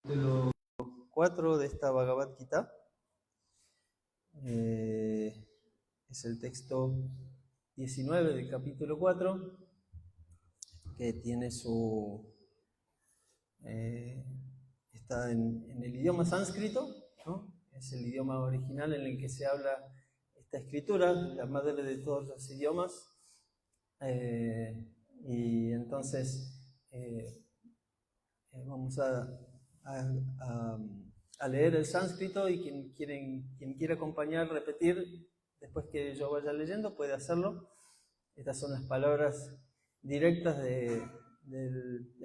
Capítulo 4 de esta Bhagavad Gita. Es el texto 19 del capítulo 4, que tiene está en el idioma sánscrito, ¿no? Es el idioma original en el que se habla esta escritura, la madre de todos los idiomas. Y entonces vamos a leer el sánscrito, y quien quiera acompañar, repetir, después que yo vaya leyendo, puede hacerlo. Estas son las palabras directas del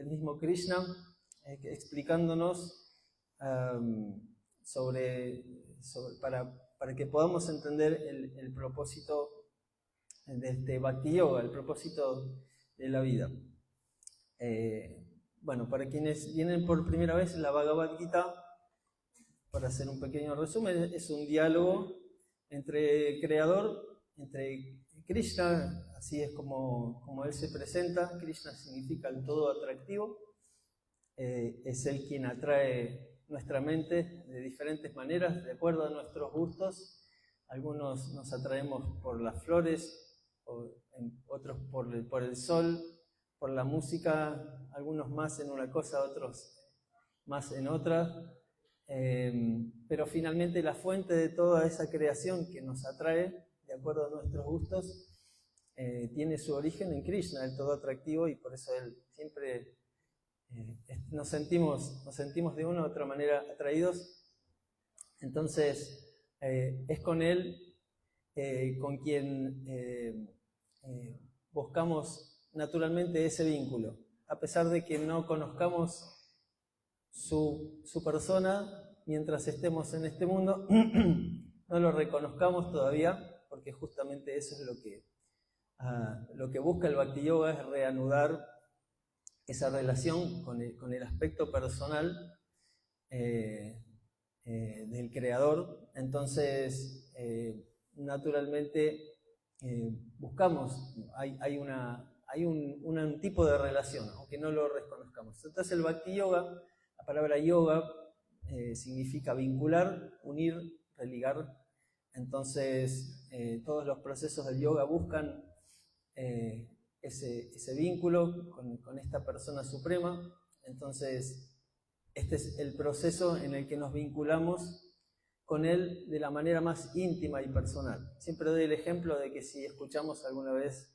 mismo Krishna, explicándonos para que podamos entender el propósito de este Bhakti Yoga, el propósito de la vida. Bueno, para quienes vienen por primera vez, la Bhagavad Gita, para hacer un pequeño resumen, es un diálogo entre el Creador, entre Krishna, así es como él se presenta. Krishna significa el todo atractivo, es él quien atrae nuestra mente de diferentes maneras, de acuerdo a nuestros gustos. Algunos nos atraemos por las flores, otros por el sol, por la música, algunos más en una cosa, otros más en otra, pero finalmente la fuente de toda esa creación que nos atrae, de acuerdo a nuestros gustos, tiene su origen en Krishna, el todo atractivo, y por eso él siempre nos sentimos de una u otra manera atraídos. Entonces es con él con quien buscamos naturalmente ese vínculo, a pesar de que no conozcamos su persona mientras estemos en este mundo. No lo reconozcamos todavía, porque justamente eso es lo que busca el Bhakti Yoga, es reanudar esa relación con el aspecto personal del Creador. Entonces naturalmente buscamos, hay un tipo de relación, aunque no lo reconozcamos. Entonces el Bhakti Yoga, la palabra yoga significa vincular, unir, religar. Entonces todos los procesos del yoga buscan ese vínculo con esta persona suprema. Entonces este es el proceso en el que nos vinculamos con él de la manera más íntima y personal. Siempre doy el ejemplo de que si escuchamos alguna vez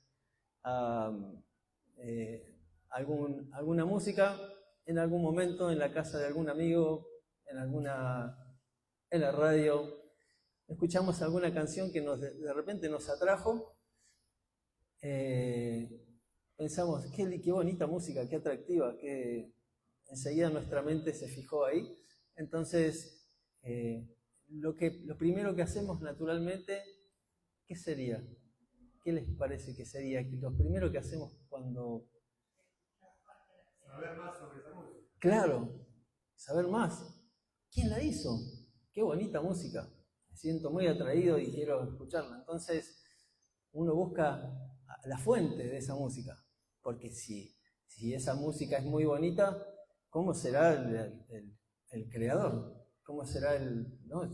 alguna música, en algún momento en la casa de algún amigo, en la radio, escuchamos alguna canción que de repente nos atrajo, pensamos, qué bonita música, qué atractiva, que enseguida nuestra mente se fijó ahí. Entonces lo primero que hacemos naturalmente, ¿qué sería? ¿Qué les parece que sería lo primero que hacemos cuando... Saber más sobre esa música. Claro, saber más. ¿Quién la hizo? Qué bonita música. Me siento muy atraído y quiero escucharla. Entonces uno busca la fuente de esa música, porque si esa música es muy bonita, ¿cómo será el creador? ¿Cómo será ¿no?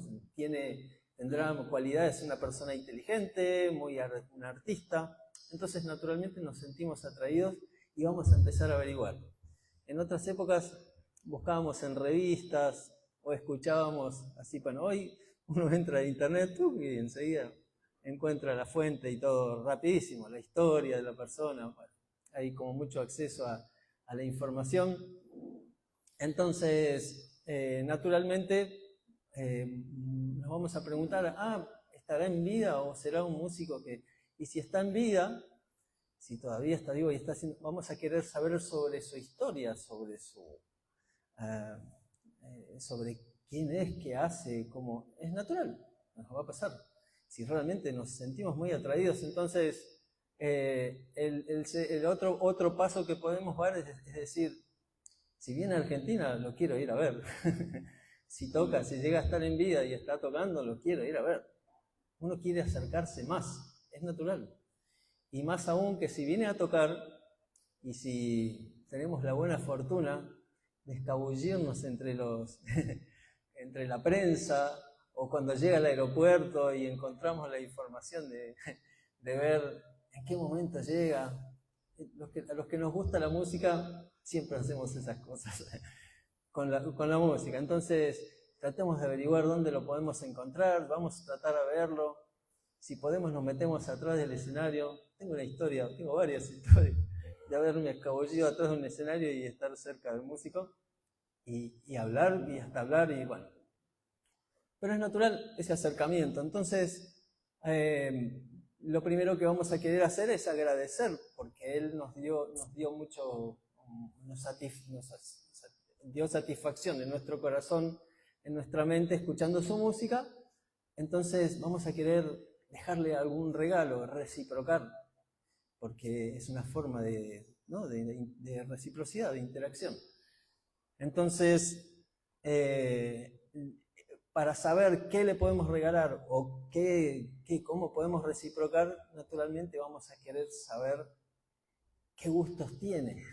Tendrá cualidades, una persona inteligente, un artista. Entonces naturalmente nos sentimos atraídos y vamos a empezar a averiguar. En otras épocas buscábamos en revistas o escuchábamos así. Bueno, hoy uno entra a internet y enseguida encuentra la fuente y todo rapidísimo, la historia de la persona. Bueno, hay como mucho acceso a la información. Entonces naturalmente nos vamos a preguntar, ¿estará en vida o será un músico que...? Y si está en vida, si todavía está vivo y está haciendo, vamos a querer saber sobre su historia, sobre quién es, qué hace, cómo... Es natural, nos va a pasar. Si realmente nos sentimos muy atraídos, entonces el otro paso que podemos dar es decir, si viene a Argentina, lo quiero ir a ver. Si llega a estar en vida y está tocando, lo quiero ir a ver. Uno quiere acercarse más, es natural. Y más aún que si viene a tocar, y si tenemos la buena fortuna escabullirnos entre entre la prensa, o cuando llega al aeropuerto y encontramos la información de ver en qué momento llega. A los que nos gusta la música, siempre hacemos esas cosas con la música. Entonces, tratemos de averiguar dónde lo podemos encontrar, vamos a tratar de verlo. Si podemos, nos metemos atrás del escenario. Tengo varias historias de haberme escabullido atrás de un escenario y estar cerca del músico y hablar, y hasta hablar, y bueno. Pero es natural ese acercamiento. Entonces, lo primero que vamos a querer hacer es agradecer, porque Él nos dio mucho, nos dio satisfacción en nuestro corazón, en nuestra mente, escuchando su música. Entonces vamos a querer dejarle algún regalo, reciprocar, porque es una forma de reciprocidad, de interacción. Entonces, para saber qué le podemos regalar o cómo podemos reciprocar, naturalmente vamos a querer saber qué gustos tiene,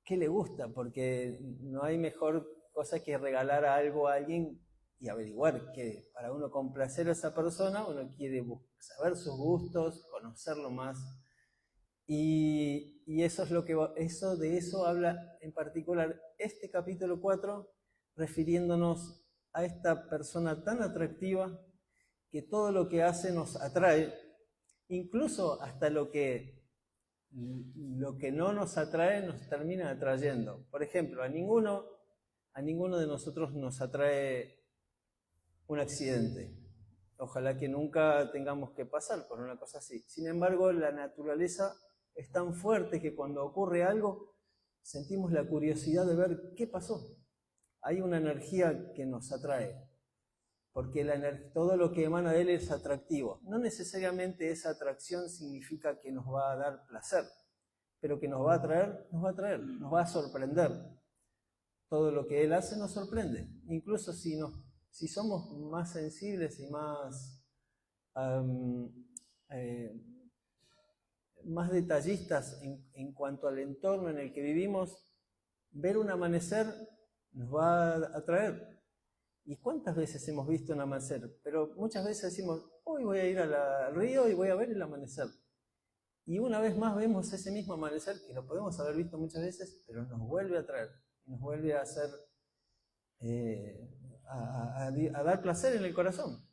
qué le gusta, porque no hay mejor cosa que regalar algo a alguien y averiguar que para uno complacer a esa persona, uno quiere saber sus gustos, conocerlo más. Y eso es de eso habla en particular este capítulo 4, refiriéndonos a esta persona tan atractiva que todo lo que hace nos atrae, incluso hasta lo que no nos atrae nos termina atrayendo. Por ejemplo, a ninguno de nosotros nos atrae un accidente. Ojalá que nunca tengamos que pasar por una cosa así. Sin embargo, la naturaleza es tan fuerte que cuando ocurre algo, sentimos la curiosidad de ver qué pasó. Hay una energía que nos atrae, porque todo lo que emana de él es atractivo. No necesariamente esa atracción significa que nos va a dar placer, pero que nos va a atraer, nos va a sorprender. Todo lo que él hace nos sorprende, incluso si somos más sensibles y más detallistas en cuanto al entorno en el que vivimos, ver un amanecer nos va a atraer. ¿Y cuántas veces hemos visto un amanecer? Pero muchas veces decimos, hoy voy a ir al río y voy a ver el amanecer. Y una vez más vemos ese mismo amanecer, que lo podemos haber visto muchas veces, pero nos vuelve a atraer, nos vuelve a hacer, a dar placer en el corazón.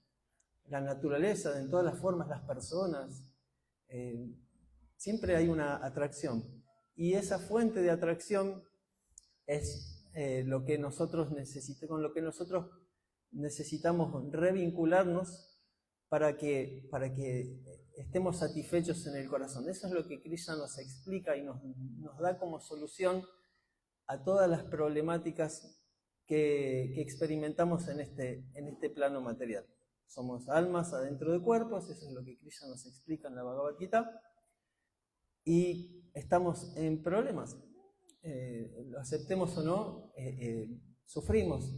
La naturaleza, en todas las formas, las personas, siempre hay una atracción. Y esa fuente de atracción es lo que nosotros necesitamos revincularnos para que estemos satisfechos en el corazón. Eso es lo que Krishna nos explica y nos da como solución a todas las problemáticas que experimentamos en este plano material. Somos almas adentro de cuerpos, eso es lo que Krishna nos explica en la Bhagavad Gita, y estamos en problemas. Lo aceptemos o no, sufrimos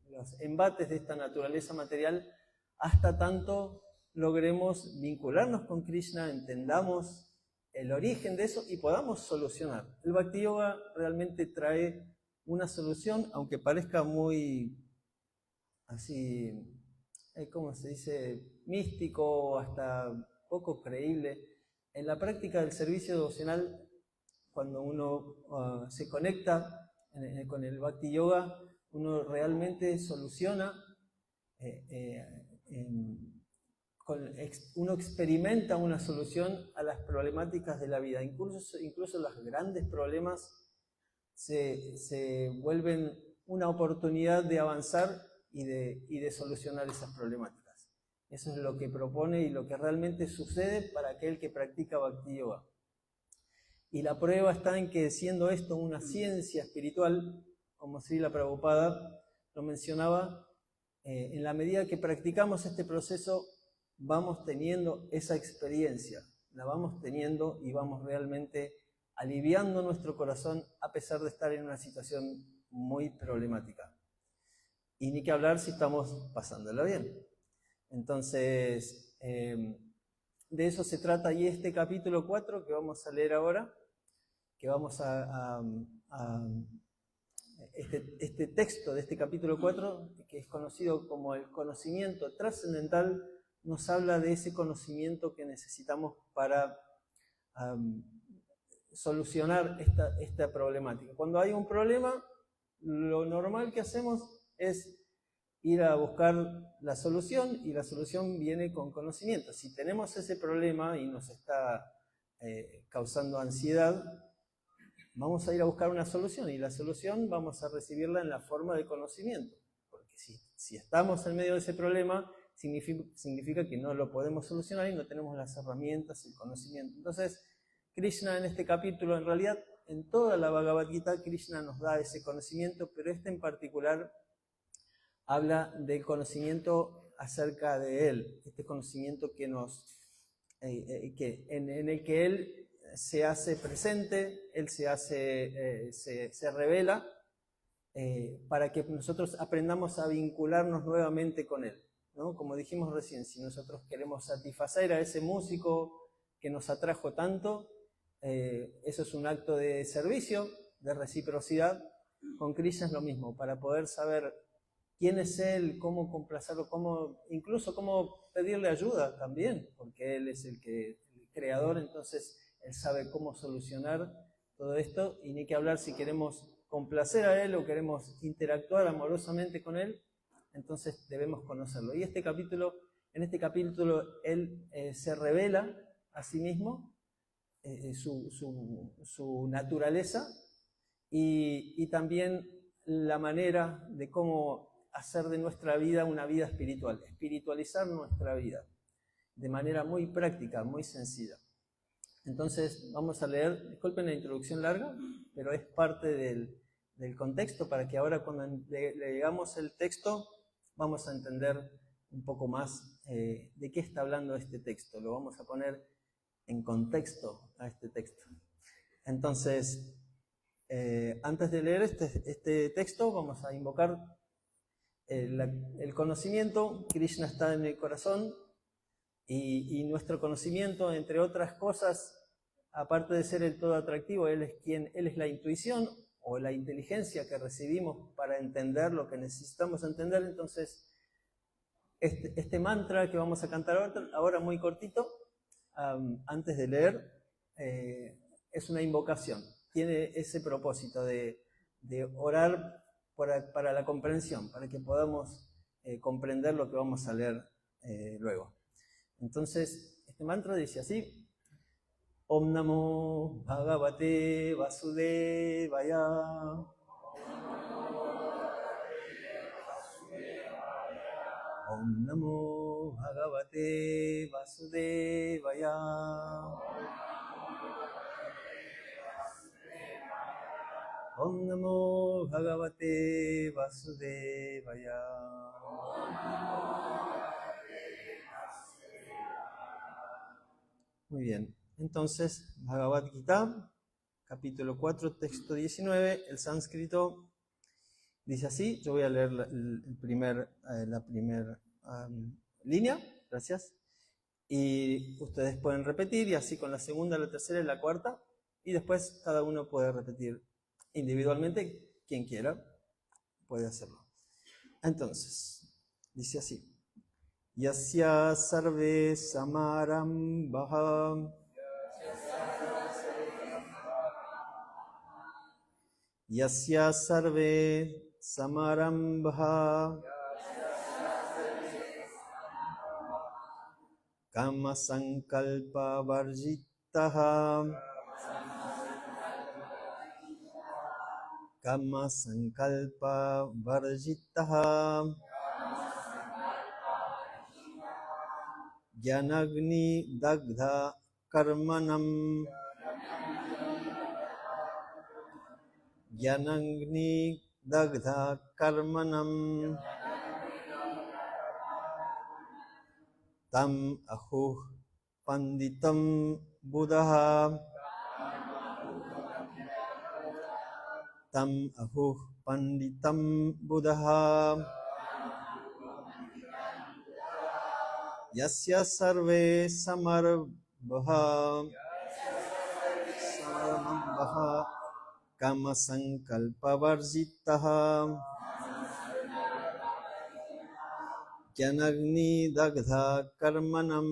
los embates de esta naturaleza material hasta tanto logremos vincularnos con Krishna, entendamos el origen de eso y podamos solucionar. El Bhakti Yoga realmente trae una solución, aunque parezca muy así, ¿cómo se dice?, místico o hasta poco creíble. En la práctica del servicio devocional, cuando uno se conecta con el Bhakti Yoga, uno realmente soluciona, uno experimenta una solución a las problemáticas de la vida. Incluso los grandes problemas se vuelven una oportunidad de avanzar y de solucionar esas problemáticas. Eso es lo que propone y lo que realmente sucede para aquel que practica Bhakti Yoga. Y la prueba está en que, siendo esto una ciencia espiritual, como Srila Prabhupada lo mencionaba, en la medida que practicamos este proceso, vamos teniendo esa experiencia, la vamos teniendo y vamos realmente aliviando nuestro corazón a pesar de estar en una situación muy problemática. Y ni que hablar si estamos pasándola bien. Entonces, de eso se trata y este capítulo 4 que vamos a leer ahora, que vamos a este texto de este capítulo 4, que es conocido como el conocimiento trascendental, nos habla de ese conocimiento que necesitamos para solucionar esta problemática. Cuando hay un problema, lo normal que hacemos es ir a buscar la solución, y la solución viene con conocimiento. Si tenemos ese problema y nos está causando ansiedad, vamos a ir a buscar una solución, y la solución vamos a recibirla en la forma de conocimiento. Porque si estamos en medio de ese problema, significa que no lo podemos solucionar y no tenemos las herramientas y el conocimiento. Entonces, Krishna en este capítulo, en realidad, en toda la Bhagavad Gita, Krishna nos da ese conocimiento, pero este en particular habla del conocimiento acerca de él, este conocimiento que en el que él se hace presente, él se revela, para que nosotros aprendamos a vincularnos nuevamente con él, ¿no? Como dijimos recién, si nosotros queremos satisfacer a ese músico que nos atrajo tanto, eso es un acto de servicio, de reciprocidad. Con Krishna es lo mismo, para poder saber quién es él, cómo complacerlo, incluso cómo pedirle ayuda también, porque él es el creador, entonces él sabe cómo solucionar todo esto, y ni que hablar si queremos complacer a él o queremos interactuar amorosamente con él, entonces debemos conocerlo. Y en este capítulo él se revela a sí mismo, su naturaleza, y también la manera de cómo hacer de nuestra vida una vida espiritual, espiritualizar nuestra vida de manera muy práctica, muy sencilla. Entonces vamos a leer, disculpen la introducción larga, pero es parte del contexto, para que ahora cuando leamos el texto vamos a entender un poco más de qué está hablando este texto. Lo vamos a poner en contexto a este texto. Entonces, antes de leer este texto, vamos a invocar el conocimiento. Krishna está en el corazón, y nuestro conocimiento, entre otras cosas, aparte de ser el todo atractivo, él es la intuición o la inteligencia que recibimos para entender lo que necesitamos entender. Entonces, este mantra que vamos a cantar ahora muy cortito, antes de leer, es una invocación. Tiene ese propósito de orar para la comprensión, para que podamos comprender lo que vamos a leer luego. Entonces, este mantra dice así: Om Namo Bhagavate Vasudevaya. Om Namo Bhagavate Vasudevaya. Om Namo Bhagavate Vasudevaya. Muy bien, entonces Bhagavad Gita, capítulo 4, texto 19, el sánscrito dice así. Yo voy a leer la primera línea, gracias, y ustedes pueden repetir, y así con la segunda, la tercera y la cuarta, y después cada uno puede repetir individualmente, quien quiera puede hacerlo. Entonces, dice así: Yasya sarve samarambha Yasya sarve samarambha Kama sankalpa varjitaha Kama sankalpa varjitaha Jnanagni dagdha karmanam Jnanagni dagdha karmanam Tam ahuh panditam buddha Tam ahuh panditam buddha Yasya sarve samarambha kama sankalpa varjitaha Jnanagni dagdha karmanam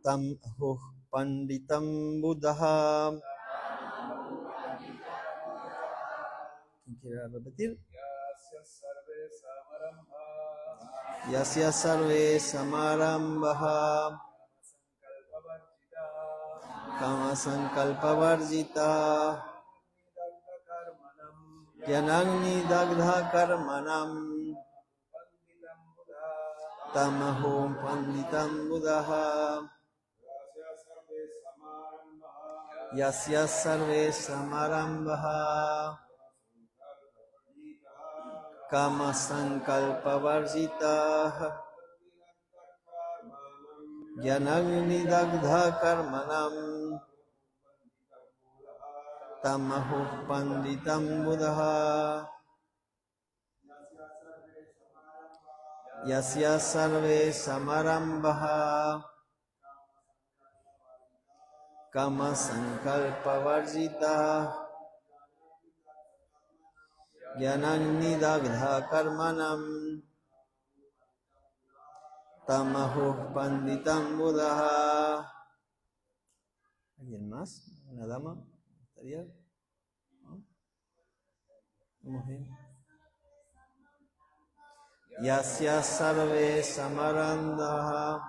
tam ahuh panditam buddha. ¿Quién quiere repetir? Yasya sarve samarambha kama sankalpa varjita Jnanagni dagdha karmanam tamahum panditam buddha. Yasya sarve samarambha kama sankalpa varjita Jnanagni dagdha karmanam tamahu panditam buddha. Yasya sarve samarambha kama sankalpa varjita Jnanagni dagdha karmanam tamahu panditam buddha. ¿Alguien más? ¿Una dama? ¿Estaría? ¿No? ¿Vamos bien? Yasya sarve samarandha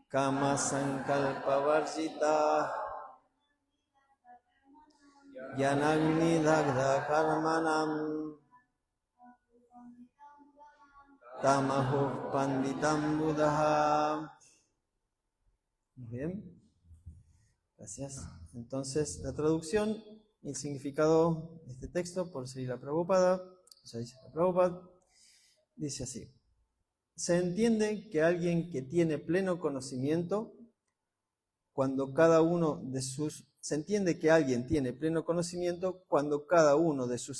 kama sankalpa varjita Jnanagni dagdha karmanam tamahu panditam buddha. Muy bien, gracias. Entonces, la traducción y el significado de este texto por Srila Prabhupada, dice así: se entiende que alguien que tiene pleno conocimiento, cuando cada uno de sus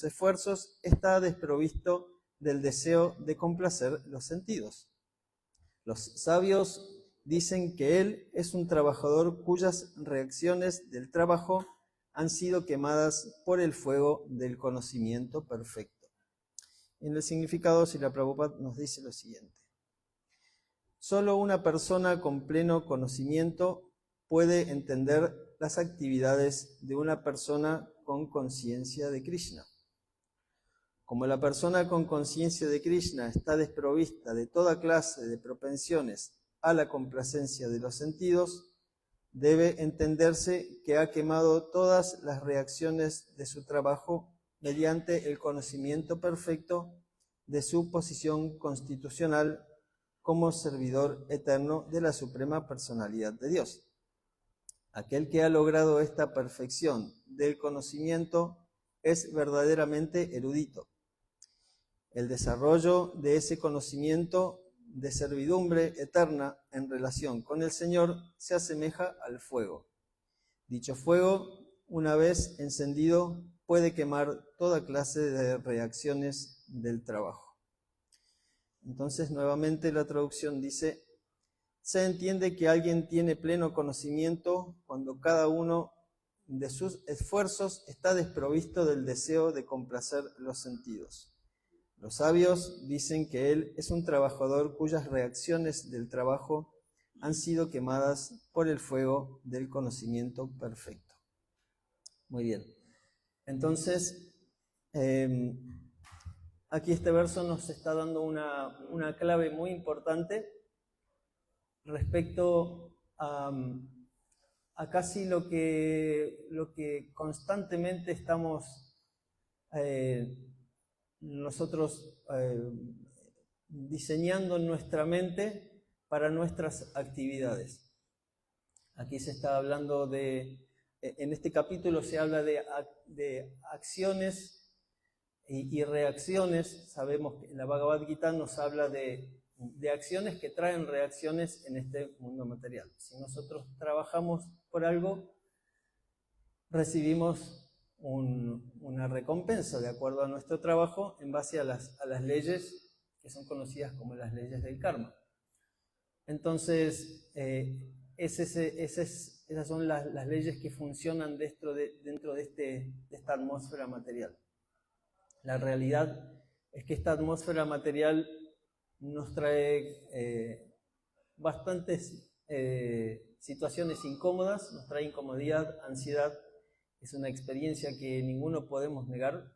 esfuerzos está desprovisto del deseo de complacer los sentidos. Los sabios dicen que él es un trabajador cuyas reacciones del trabajo han sido quemadas por el fuego del conocimiento perfecto. En el significado, Srila Prabhupada nos dice lo siguiente: solo una persona con pleno conocimiento puede entender las actividades de una persona con conciencia de Krishna. Como la persona con conciencia de Krishna está desprovista de toda clase de propensiones a la complacencia de los sentidos, debe entenderse que ha quemado todas las reacciones de su trabajo mediante el conocimiento perfecto de su posición constitucional como servidor eterno de la Suprema Personalidad de Dios. Aquel que ha logrado esta perfección del conocimiento es verdaderamente erudito. El desarrollo de ese conocimiento de servidumbre eterna en relación con el Señor se asemeja al fuego. Dicho fuego, una vez encendido, puede quemar toda clase de reacciones del trabajo. Entonces, nuevamente la traducción dice: se entiende que alguien tiene pleno conocimiento cuando cada uno de sus esfuerzos está desprovisto del deseo de complacer los sentidos. Los sabios dicen que él es un trabajador cuyas reacciones del trabajo han sido quemadas por el fuego del conocimiento perfecto. Muy bien. Entonces, aquí este verso nos está dando una clave muy importante respecto a casi lo que constantemente estamos nosotros diseñando en nuestra mente para nuestras actividades. Aquí se está hablando en este capítulo se habla de acciones y reacciones. Sabemos que la Bhagavad Gita nos habla de acciones que traen reacciones en este mundo material. Si nosotros trabajamos por algo, recibimos una recompensa de acuerdo a nuestro trabajo en base a las leyes que son conocidas como las leyes del karma. Entonces, esas son las leyes que funcionan dentro de esta atmósfera material. La realidad es que esta atmósfera material nos trae bastantes situaciones incómodas, nos trae incomodidad, ansiedad. Es una experiencia que ninguno podemos negar,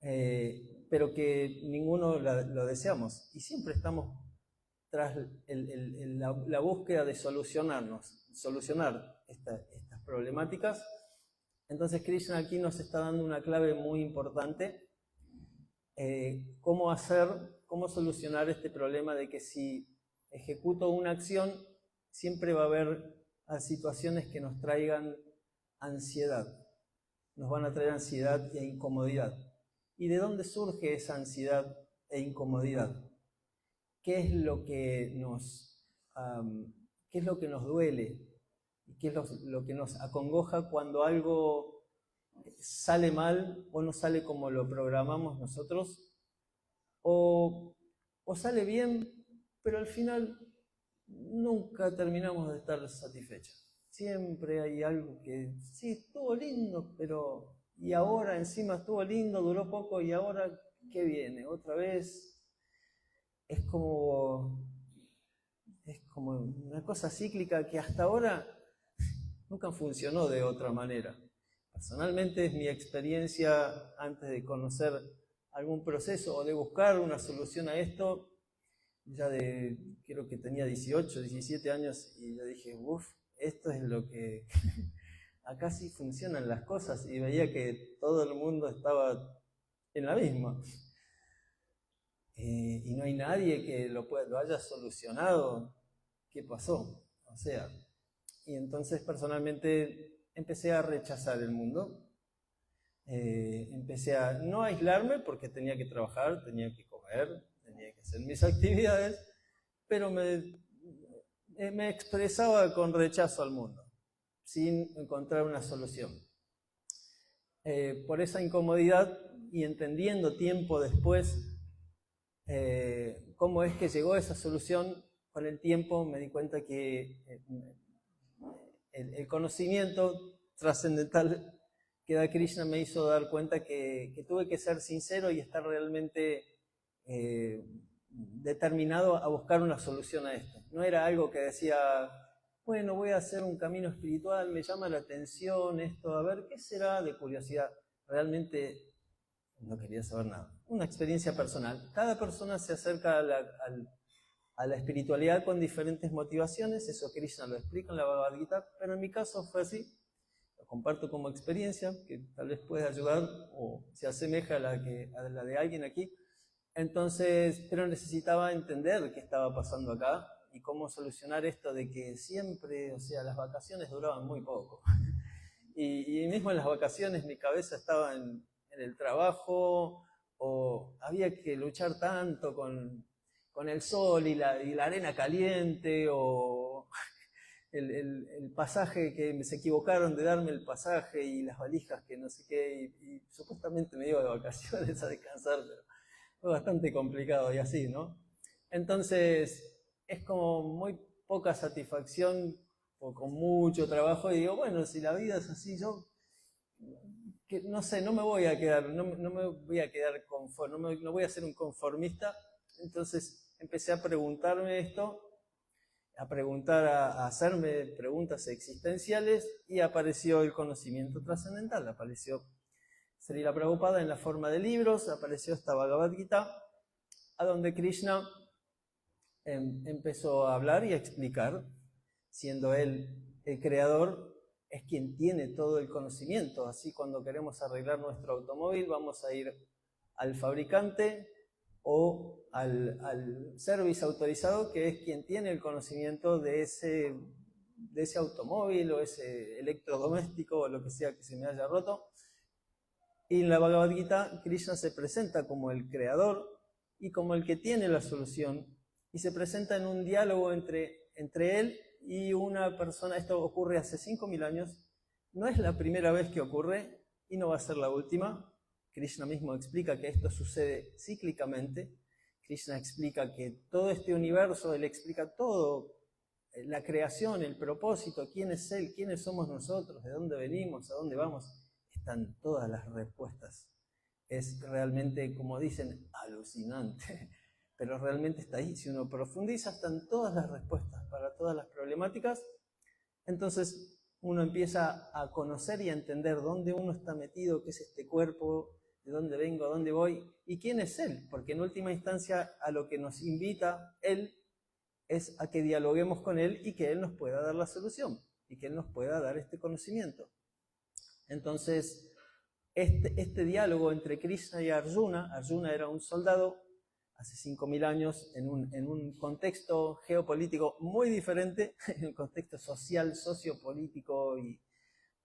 pero que ninguno lo deseamos. Y siempre estamos tras la búsqueda de solucionar estas problemáticas. Entonces Krishna aquí nos está dando una clave muy importante. Cómo solucionar este problema de que si ejecuto una acción, siempre va a haber situaciones que nos traigan ansiedad. Nos van a traer ansiedad e incomodidad. ¿Y de dónde surge esa ansiedad e incomodidad? ¿Qué es lo que nos duele? ¿Qué es lo que nos acongoja cuando algo sale mal o no sale como lo programamos nosotros? O sale bien, pero al final nunca terminamos de estar satisfechos. Siempre hay algo que, sí, estuvo lindo, pero y ahora encima estuvo lindo, duró poco, y ahora, ¿qué viene? Otra vez. Es como una cosa cíclica que hasta ahora nunca funcionó de otra manera. Personalmente es mi experiencia antes de conocer algún proceso o de buscar una solución a esto, creo que tenía 18, 17 años, y yo dije, esto es lo que... acá sí funcionan las cosas, y veía que todo el mundo estaba en la misma. Y no hay nadie que lo haya solucionado. ¿Qué pasó? O sea, y entonces personalmente empecé a rechazar el mundo. Empecé a no aislarme porque tenía que trabajar, tenía que comer, tenía que hacer mis actividades, pero me expresaba con rechazo al mundo, sin encontrar una solución. Por esa incomodidad, y entendiendo tiempo después cómo es que llegó esa solución, con el tiempo me di cuenta que el conocimiento trascendental que da Krishna me hizo dar cuenta que tuve que ser sincero y estar realmente determinado a buscar una solución a esto. No era algo que decía, bueno, voy a hacer un camino espiritual, me llama la atención esto, a ver, ¿qué será? De curiosidad. Realmente no quería saber nada. Una experiencia personal. Cada persona se acerca a la espiritualidad con diferentes motivaciones, eso Krishna lo explica en la Bhagavad Gita, pero en mi caso fue así. Lo comparto como experiencia, que tal vez pueda ayudar o se asemeja a la de alguien aquí. Entonces, pero necesitaba entender qué estaba pasando acá y cómo solucionar esto de que siempre, o sea, las vacaciones duraban muy poco. Y mismo en las vacaciones mi cabeza estaba en el trabajo, o había que luchar tanto con el sol y la arena caliente, o el pasaje, que se equivocaron de darme el pasaje, y las valijas que no sé qué, y supuestamente me iba de vacaciones a descansar, pero fue bastante complicado y así, ¿no? Entonces es como muy poca satisfacción o con mucho trabajo, y digo, bueno, si la vida es así, yo no sé, no me voy a quedar conforme, no voy a ser un conformista. Entonces empecé a preguntarme esto, a hacerme preguntas existenciales, y apareció el conocimiento trascendental, apareció Srila Prabhupada en la forma de libros, apareció esta Bhagavad Gita, a donde Krishna empezó a hablar y a explicar, siendo él el creador, es quien tiene todo el conocimiento. Así, cuando queremos arreglar nuestro automóvil, vamos a ir al fabricante o al service autorizado, que es quien tiene el conocimiento de ese automóvil o ese electrodoméstico o lo que sea que se me haya roto. Y en la Bhagavad Gita, Krishna se presenta como el creador y como el que tiene la solución, y se presenta en un diálogo entre él y una persona. Esto ocurre hace 5.000 años, no es la primera vez que ocurre y no va a ser la última. Krishna mismo explica que esto sucede cíclicamente. Krishna explica que todo este universo, él explica todo la creación, el propósito, quién es Él, quiénes somos nosotros, de dónde venimos, a dónde vamos, están todas las respuestas. Es realmente, como dicen, alucinante, pero realmente está ahí. Si uno profundiza, están todas las respuestas para todas las problemáticas. Entonces uno empieza a conocer y a entender dónde uno está metido, qué es este cuerpo, de dónde vengo, a dónde voy y quién es Él, porque en última instancia a lo que nos invita Él es a que dialoguemos con Él y que Él nos pueda dar la solución y que Él nos pueda dar este conocimiento. Entonces, este diálogo entre Krishna y Arjuna, Arjuna era un soldado hace 5.000 años en un contexto geopolítico muy diferente, en un contexto social, sociopolítico y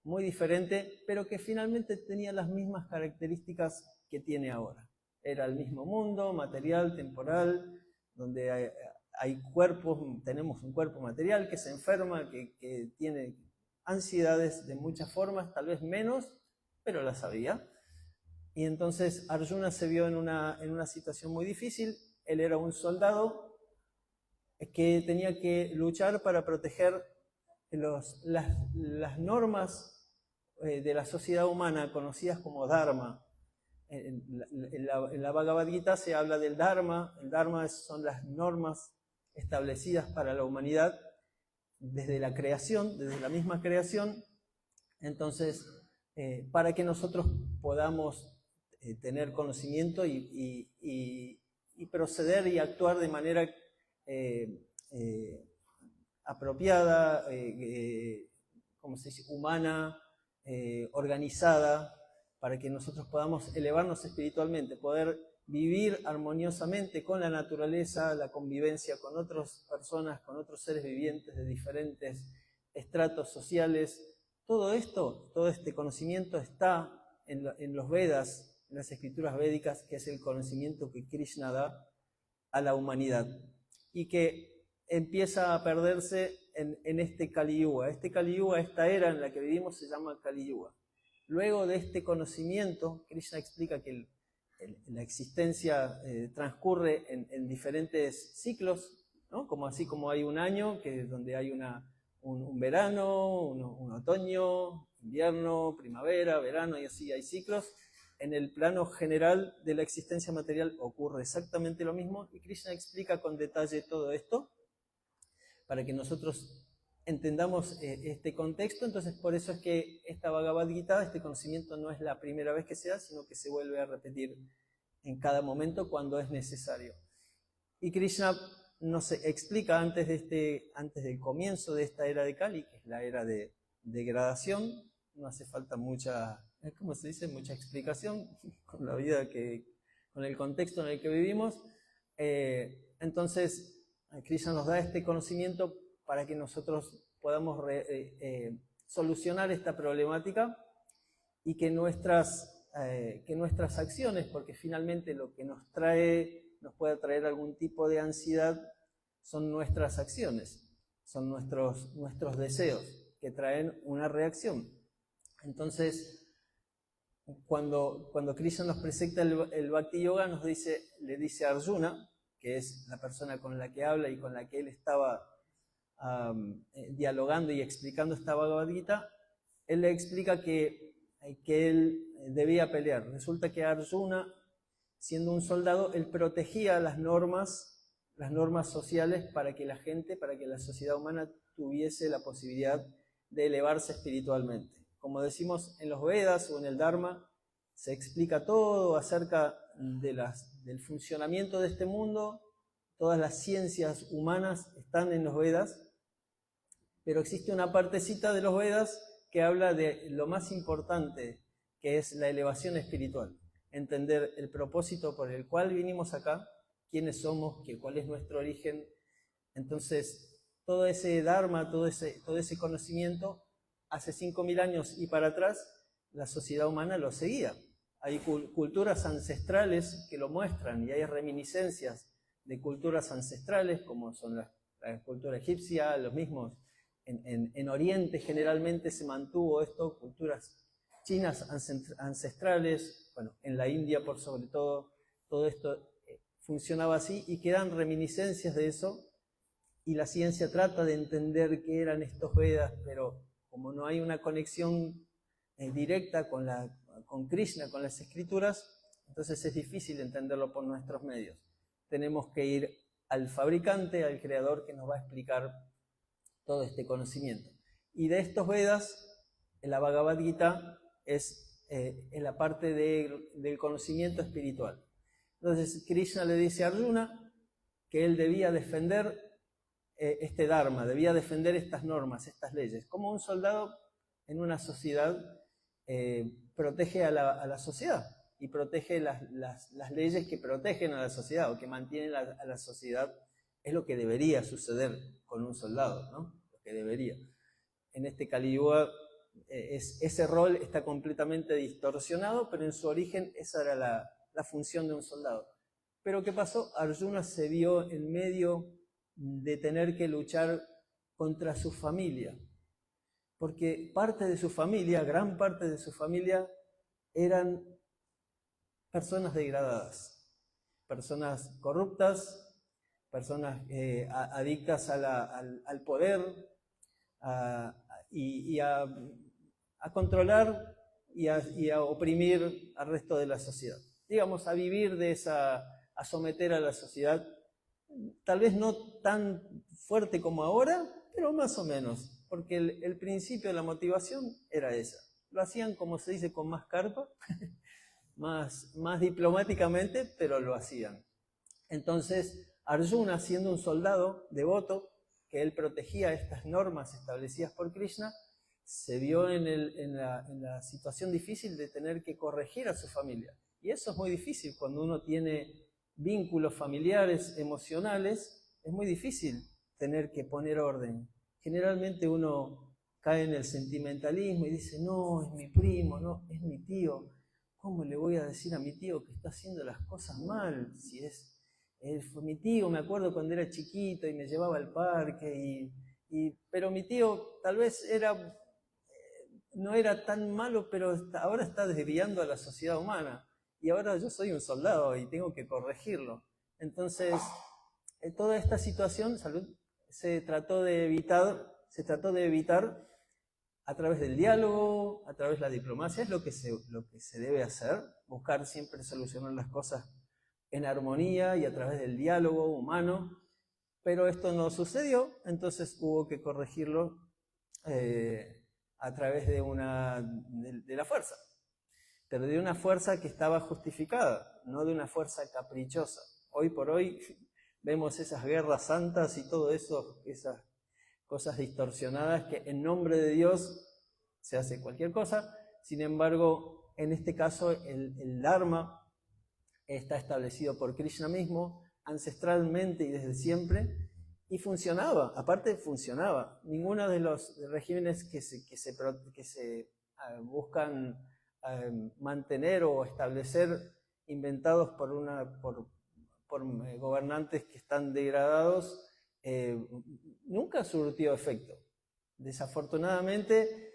muy diferente, pero que finalmente tenía las mismas características que tiene ahora. Era el mismo mundo, material, temporal, donde hay cuerpos, tenemos un cuerpo material que se enferma, que tiene ansiedades de muchas formas, tal vez menos, pero las había. Y entonces Arjuna se vio en una situación muy difícil. Él era un soldado que tenía que luchar para proteger las normas de la sociedad humana, conocidas como Dharma. En la Bhagavad Gita se habla del Dharma. El Dharma son las normas establecidas para la humanidad desde la creación, desde la misma creación. Entonces, para que nosotros podamos tener conocimiento y proceder y actuar de manera apropiada, ¿cómo se dice?, humana, organizada, para que nosotros podamos elevarnos espiritualmente, poder vivir armoniosamente con la naturaleza, la convivencia con otras personas, con otros seres vivientes de diferentes estratos sociales. Todo esto, todo este conocimiento está en los Vedas, en las escrituras védicas, que es el conocimiento que Krishna da a la humanidad y que empieza a perderse en este Kali Yuga. Este Kali Yuga, esta era en la que vivimos, se llama Kali Yuga. Luego de este conocimiento, Krishna explica que la existencia transcurre en diferentes ciclos, ¿no? Así como hay un año, donde hay un verano, un otoño, invierno, primavera, verano, y así hay ciclos. En el plano general de la existencia material ocurre exactamente lo mismo, y Krishna explica con detalle todo esto para que nosotros entendamos este contexto. Entonces, por eso es que esta Bhagavad Gita, este conocimiento, no es la primera vez que se da, sino que se vuelve a repetir en cada momento cuando es necesario. Y Krishna nos explica antes del comienzo de esta era de Kali, que es la era de degradación. No hace falta mucha, ¿cómo se dice?, mucha explicación con la vida con el contexto en el que vivimos. Entonces, Krishna nos da este conocimiento para que nosotros podamos solucionar esta problemática y que nuestras acciones, porque finalmente lo que nos puede traer algún tipo de ansiedad son nuestras acciones, son nuestros deseos que traen una reacción. Entonces, cuando Krishna nos presenta el Bhakti Yoga, le dice a Arjuna, que es la persona con la que habla y con la que él estaba dialogando y explicando esta Bhagavad Gita, él le explica que él debía pelear. Resulta que Arjuna, siendo un soldado, él protegía las normas sociales para que la gente, para que la sociedad humana tuviese la posibilidad de elevarse espiritualmente. Como decimos en los Vedas o en el Dharma, se explica todo acerca del funcionamiento de este mundo. Todas las ciencias humanas están en los Vedas, pero existe una partecita de los Vedas que habla de lo más importante, que es la elevación espiritual. Entender el propósito por el cual vinimos acá, quiénes somos, cuál es nuestro origen. Entonces, todo ese Dharma, todo ese conocimiento, hace 5.000 años y para atrás, la sociedad humana lo seguía. Hay culturas ancestrales que lo muestran y hay reminiscencias de culturas ancestrales, como son la cultura egipcia, los mismos. En Oriente generalmente se mantuvo esto, culturas chinas ancestrales, bueno, en la India por sobre todo esto funcionaba así y quedan reminiscencias de eso. y la ciencia trata de entender qué eran estos Vedas, pero como no hay una conexión directa con Krishna, con las escrituras, entonces es difícil entenderlo por nuestros medios. Tenemos que ir al fabricante, al creador, que nos va a explicar todo este conocimiento. Y de estos Vedas, la Bhagavad Gita es en la parte del conocimiento espiritual. Entonces Krishna le dice a Arjuna que él debía defender este Dharma, debía defender estas normas, estas leyes. Como un soldado en una sociedad protege a la sociedad y protege las leyes que protegen a la sociedad o que mantienen a la sociedad. Es lo que debería suceder con un soldado, ¿no? Lo que debería. En este Kali Yuga ese rol está completamente distorsionado, pero en su origen esa era la función de un soldado. Pero ¿qué pasó? Arjuna se vio en medio de tener que luchar contra su familia, porque parte de su familia, gran parte de su familia, eran personas degradadas, personas corruptas, personas adictas al poder y a controlar y a oprimir al resto de la sociedad. Digamos, a vivir a someter a la sociedad, tal vez no tan fuerte como ahora, pero más o menos, porque el principio, la motivación era esa. Lo hacían, como se dice, con más carpa, más diplomáticamente, pero lo hacían. Entonces, Arjuna, siendo un soldado devoto, que él protegía estas normas establecidas por Krishna, se vio en la situación difícil de tener que corregir a su familia. Y eso es muy difícil cuando uno tiene vínculos familiares, emocionales, es muy difícil tener que poner orden. Generalmente uno cae en el sentimentalismo y dice, no, es mi primo, no, es mi tío. ¿Cómo le voy a decir a mi tío que está haciendo las cosas mal? Si fue mi tío, me acuerdo cuando era chiquito y me llevaba al parque, pero mi tío tal vez no era tan malo, pero ahora está desviando a la sociedad humana. Y ahora yo soy un soldado y tengo que corregirlo. Entonces, toda esta situación, se trató de evitar a través del diálogo, a través de la diplomacia. Es lo que se debe hacer, buscar siempre solucionar las cosas en armonía y a través del diálogo humano. Pero esto no sucedió, entonces hubo que corregirlo a través de la fuerza. Pero de una fuerza que estaba justificada, no de una fuerza caprichosa. Hoy por hoy vemos esas guerras santas y todo eso, esas cosas distorsionadas que en nombre de Dios se hace cualquier cosa. Sin embargo, en este caso el Dharma está establecido por Krishna mismo, ancestralmente y desde siempre, y funcionaba, aparte funcionaba. Ninguno de los regímenes que se buscan mantener o establecer, inventados por gobernantes que están degradados, nunca surtió efecto. Desafortunadamente,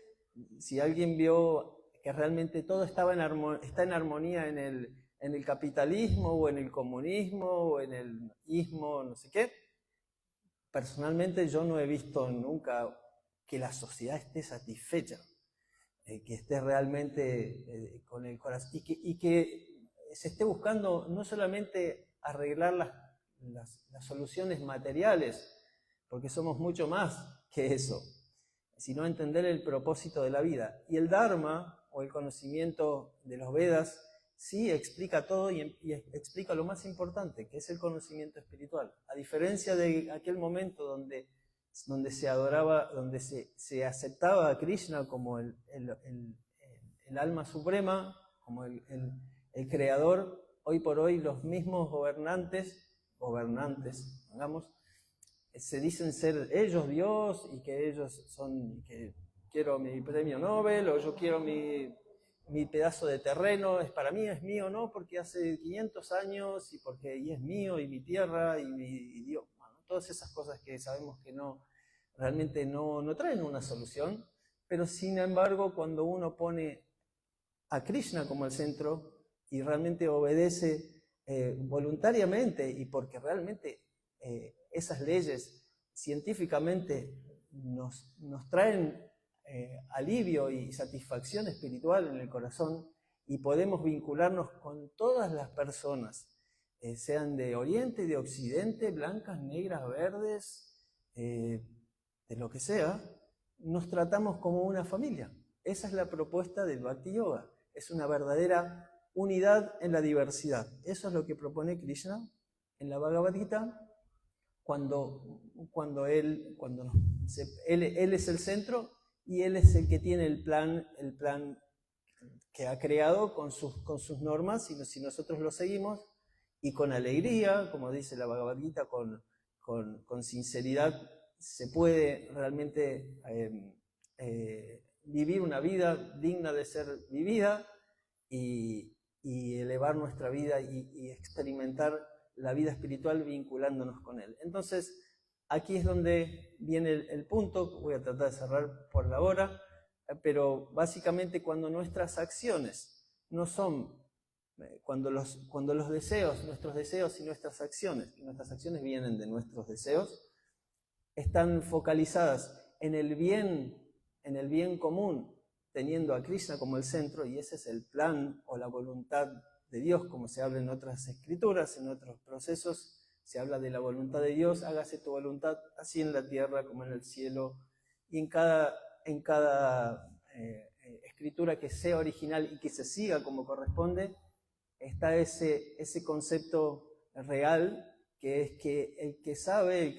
si alguien vio que realmente todo está en armonía en el capitalismo o en el comunismo o en el ismo, no sé qué, personalmente yo no he visto nunca que la sociedad esté satisfecha. Que esté realmente con el corazón y que se esté buscando no solamente arreglar las soluciones materiales, porque somos mucho más que eso, sino entender el propósito de la vida. Y el Dharma, o el conocimiento de los Vedas, sí explica todo y explica lo más importante, que es el conocimiento espiritual. A diferencia de aquel momento donde se adoraba, donde se aceptaba a Krishna como el alma suprema, como el creador, hoy por hoy los mismos gobernantes, digamos, se dicen ser ellos Dios y que ellos son, que quiero mi premio Nobel o yo quiero mi pedazo de terreno, es para mí, es mío, ¿no? Porque hace 500 años y es mío y mi tierra y mi Dios. Todas esas cosas que sabemos que realmente no traen una solución, pero sin embargo cuando uno pone a Krishna como el centro y realmente obedece voluntariamente y porque realmente esas leyes científicamente nos traen alivio y satisfacción espiritual en el corazón, y podemos vincularnos con todas las personas, sean de Oriente, de Occidente, blancas, negras, verdes, de lo que sea, nos tratamos como una familia. Esa es la propuesta del Bhakti Yoga. Es una verdadera unidad en la diversidad. Eso es lo que propone Krishna en la Bhagavad Gita, cuando él es el centro y él es el que tiene el plan que ha creado con sus normas, y si nosotros lo seguimos, y con alegría, como dice la Bhagavad Gita, con sinceridad, se puede realmente vivir una vida digna de ser vivida y elevar nuestra vida y experimentar la vida espiritual vinculándonos con él. Entonces, aquí es donde viene el punto. Voy a tratar de cerrar por la hora, pero básicamente cuando nuestras acciones no son, cuando los deseos, nuestros deseos y nuestras acciones vienen de nuestros deseos, están focalizadas en el bien común, teniendo a Krishna como el centro, y ese es el plan o la voluntad de Dios, como se habla en otras escrituras, en otros procesos, se habla de la voluntad de Dios, hágase tu voluntad, así en la tierra como en el cielo, y en cada escritura que sea original y que se siga como corresponde, está ese concepto real, que es que el que sabe, el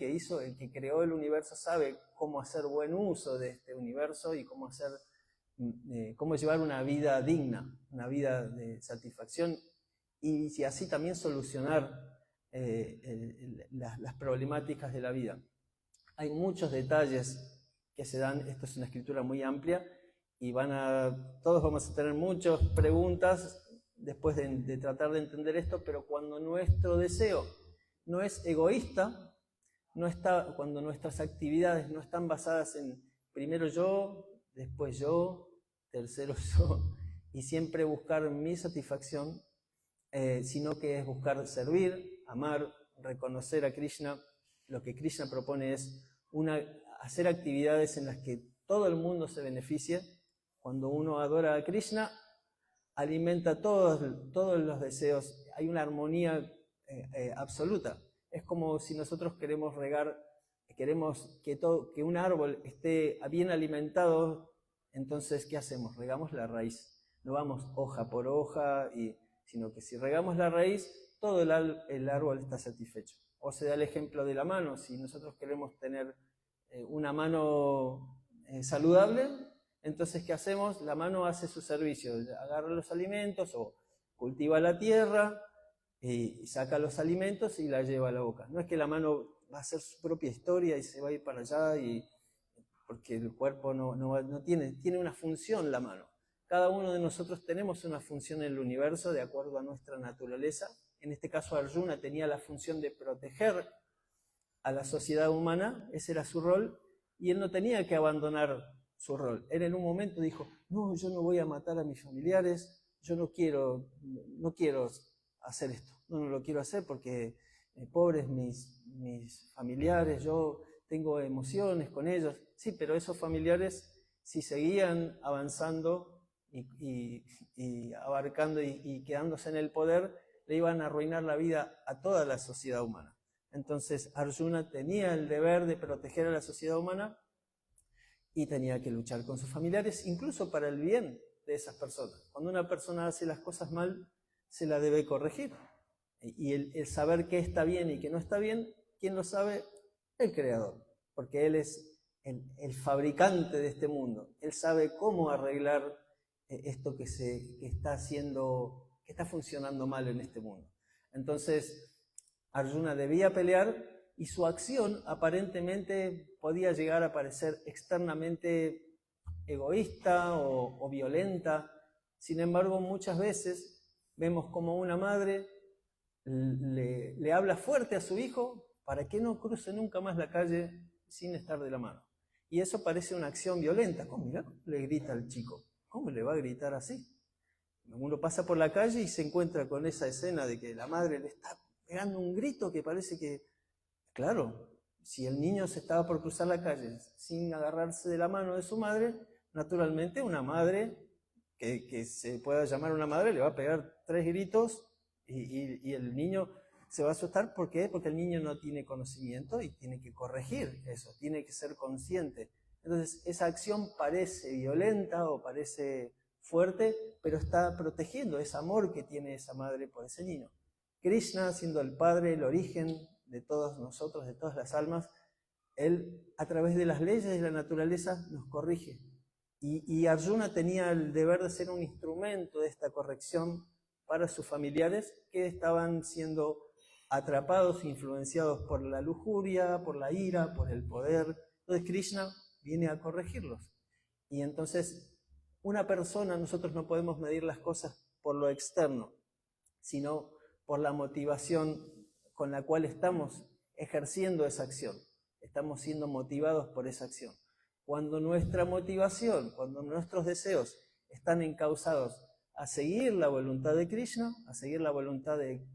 que creó el universo, sabe cómo hacer buen uso de este universo y cómo llevar una vida digna, una vida de satisfacción, y así también solucionar las problemáticas de la vida. Hay muchos detalles que se dan. Esto es una escritura muy amplia y todos vamos a tener muchas preguntas después de tratar de entender esto, pero cuando nuestro deseo no es egoísta, cuando nuestras actividades no están basadas en primero yo, después yo, tercero yo, y siempre buscar mi satisfacción, sino que es buscar servir, amar, reconocer a Krishna. Lo que Krishna propone es hacer actividades en las que todo el mundo se beneficie. Cuando uno adora a Krishna, alimenta todos los deseos, hay una armonía absoluta. Es como si nosotros queremos que un árbol esté bien alimentado, entonces ¿qué hacemos? Regamos la raíz. No vamos hoja por hoja, sino que si regamos la raíz, todo el árbol está satisfecho. O se da el ejemplo de la mano. Si nosotros queremos tener una mano saludable, entonces ¿qué hacemos? La mano hace su servicio, agarra los alimentos o cultiva la tierra y saca los alimentos y la lleva a la boca. No es que la mano va a hacer su propia historia y se va a ir para allá, porque el cuerpo no tiene una función la mano. Cada uno de nosotros tenemos una función en el universo de acuerdo a nuestra naturaleza. En este caso Arjuna tenía la función de proteger a la sociedad humana, ese era su rol, y él no tenía que abandonar su rol. Él en un momento dijo, no, yo no voy a matar a mis familiares, yo no quiero hacer esto, no lo quiero hacer porque pobres mis familiares, yo tengo emociones con ellos. Sí, pero esos familiares, si seguían avanzando y abarcando y quedándose en el poder, le iban a arruinar la vida a toda la sociedad humana. Entonces Arjuna tenía el deber de proteger a la sociedad humana y tenía que luchar con sus familiares, incluso para el bien de esas personas. Cuando una persona hace las cosas mal, se la debe corregir. Y el saber qué está bien y qué no está bien, ¿quién lo sabe? El Creador, porque Él es el fabricante de este mundo. Él sabe cómo arreglar esto que está funcionando mal en este mundo. Entonces, Arjuna debía pelear y su acción aparentemente podía llegar a parecer externamente egoísta o violenta. Sin embargo, muchas veces vemos como una madre le habla fuerte a su hijo para que no cruce nunca más la calle sin estar de la mano. Y eso parece una acción violenta. ¿Cómo? Mirá, le grita al chico. ¿Cómo le va a gritar así? Uno pasa por la calle y se encuentra con esa escena de que la madre le está pegando un grito que parece que, claro, Si el niño se estaba por cruzar la calle sin agarrarse de la mano de su madre, naturalmente una madre que se pueda llamar una madre le va a pegar 3 gritos y el niño se va a asustar. ¿Por qué? Porque el niño no tiene conocimiento y tiene que corregir eso, tiene que ser consciente. Entonces esa acción parece violenta o parece fuerte, pero está protegiendo ese amor que tiene esa madre por ese niño. Krishna, siendo el Padre, el origen de todos nosotros, de todas las almas, él a través de las leyes de la naturaleza nos corrige. Y Arjuna tenía el deber de ser un instrumento de esta corrección para sus familiares que estaban siendo atrapados, influenciados por la lujuria, por la ira, por el poder. Entonces Krishna viene a corregirlos. Y entonces una persona, nosotros no podemos medir las cosas por lo externo, sino por la motivación con la cual estamos ejerciendo esa acción. Estamos siendo motivados por esa acción. Cuando nuestra motivación, cuando nuestros deseos están encausados a seguir la voluntad de Krishna, a seguir la voluntad del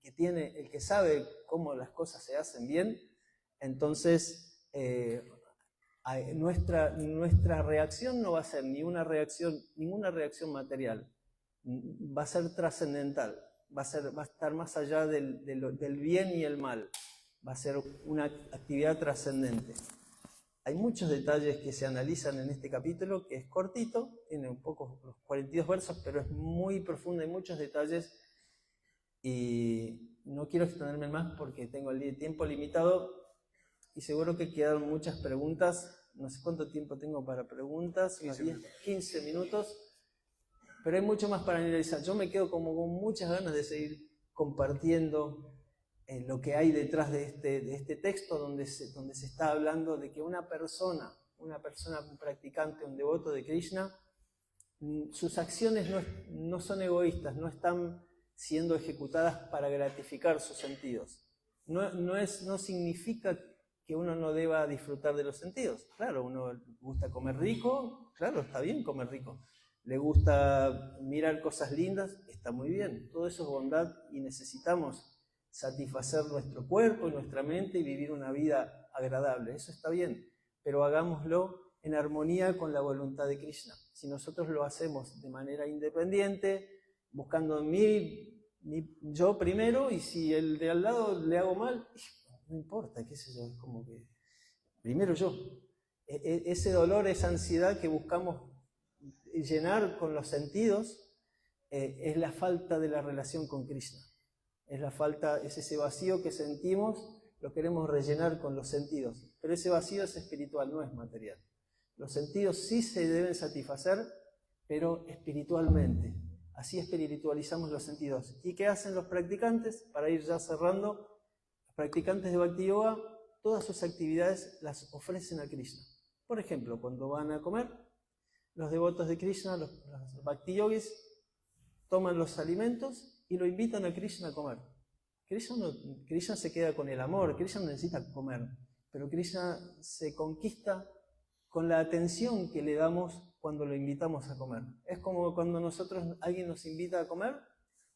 que tiene, el que sabe cómo las cosas se hacen bien, entonces nuestra reacción no va a ser ninguna reacción material, va a ser trascendental, va a estar más allá del bien y el mal, va a ser una actividad trascendente. Hay muchos detalles que se analizan en este capítulo, que es cortito, tiene un poco los 42 versos, pero es muy profundo, hay muchos detalles y no quiero extenderme más porque tengo el tiempo limitado y seguro que quedaron muchas preguntas. No sé cuánto tiempo tengo para preguntas, unos 10, 15 minutos, pero hay mucho más para analizar. Yo me quedo como con muchas ganas de seguir compartiendo lo que hay detrás de este texto donde se está hablando de que una persona, un practicante, un devoto de Krishna, sus acciones no son egoístas, no están siendo ejecutadas para gratificar sus sentidos. No significa que uno no deba disfrutar de los sentidos. Claro, uno le gusta comer rico, claro, está bien comer rico. Le gusta mirar cosas lindas, está muy bien. Todo eso es bondad y necesitamos satisfacer nuestro cuerpo y nuestra mente y vivir una vida agradable. Eso está bien, pero hagámoslo en armonía con la voluntad de Krishna. Si nosotros lo hacemos de manera independiente, buscando yo primero, y si el de al lado le hago mal, no importa, qué sé yo, es como que primero yo. Ese dolor, esa ansiedad que buscamos llenar con los sentidos, es la falta de la relación con Krishna. Es ese vacío que sentimos, lo queremos rellenar con los sentidos. Pero ese vacío es espiritual, no es material. Los sentidos sí se deben satisfacer, pero espiritualmente. Así espiritualizamos los sentidos. ¿Y qué hacen los practicantes? Para ir ya cerrando, los practicantes de Bhakti Yoga, todas sus actividades las ofrecen a Krishna. Por ejemplo, cuando van a comer, los devotos de Krishna, los Bhakti Yogis, toman los alimentos y lo invitan a Krishna a comer. Krishna se queda con el amor, Krishna no necesita comer, pero Krishna se conquista con la atención que le damos cuando lo invitamos a comer. Es como cuando alguien nos invita a comer,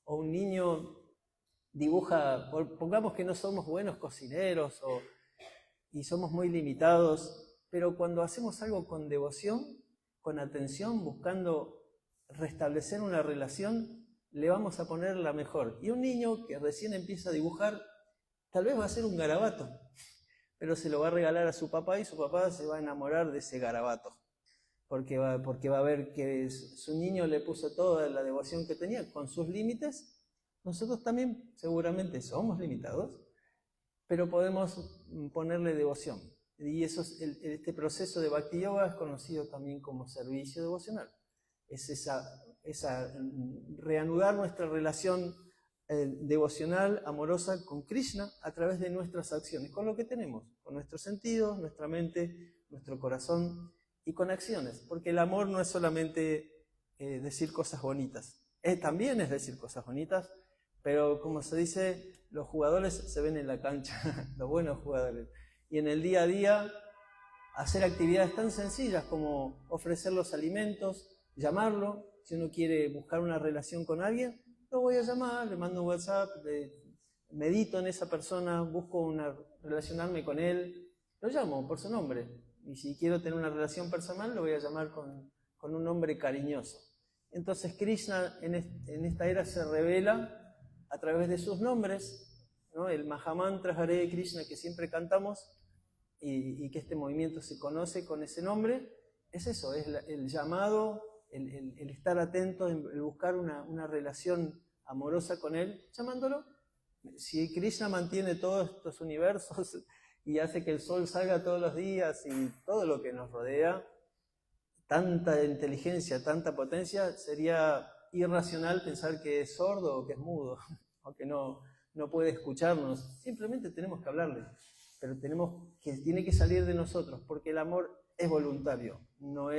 o un niño dibuja, pongamos que no somos buenos cocineros y somos muy limitados, pero cuando hacemos algo con devoción, con atención, buscando restablecer una relación, le vamos a poner la mejor. Y un niño que recién empieza a dibujar, tal vez va a hacer un garabato, pero se lo va a regalar a su papá y su papá se va a enamorar de ese garabato, porque va a ver que su niño le puso toda la devoción que tenía, con sus límites. Nosotros también seguramente somos limitados, pero podemos ponerle devoción. Y este proceso de Bhakti Yoga es conocido también como servicio devocional. Es reanudar nuestra relación devocional, amorosa con Krishna a través de nuestras acciones, con lo que tenemos, con nuestros sentidos, nuestra mente, nuestro corazón y con acciones, porque el amor no es solamente decir cosas bonitas, también es decir cosas bonitas, pero como se dice, los jugadores se ven en la cancha, los buenos jugadores, y en el día a día hacer actividades tan sencillas como ofrecer los alimentos, llamarlo. Si uno quiere buscar una relación con alguien, lo voy a llamar, le mando un WhatsApp, medito en esa persona, busco relacionarme con él, lo llamo por su nombre. Y si quiero tener una relación personal, lo voy a llamar con un nombre cariñoso. Entonces Krishna en esta era se revela a través de sus nombres, ¿no? El Mahamantra Hare Krishna que siempre cantamos y que este movimiento se conoce con ese nombre, es eso, es el llamado, el estar atento, el buscar una relación amorosa con él, llamándolo. Si Krishna mantiene todos estos universos y hace que el sol salga todos los días y todo lo que nos rodea, tanta inteligencia, tanta potencia, sería irracional pensar que es sordo o que es mudo, o que no puede escucharnos. Simplemente tenemos que hablarle, pero tiene que salir de nosotros, porque el amor es voluntario, no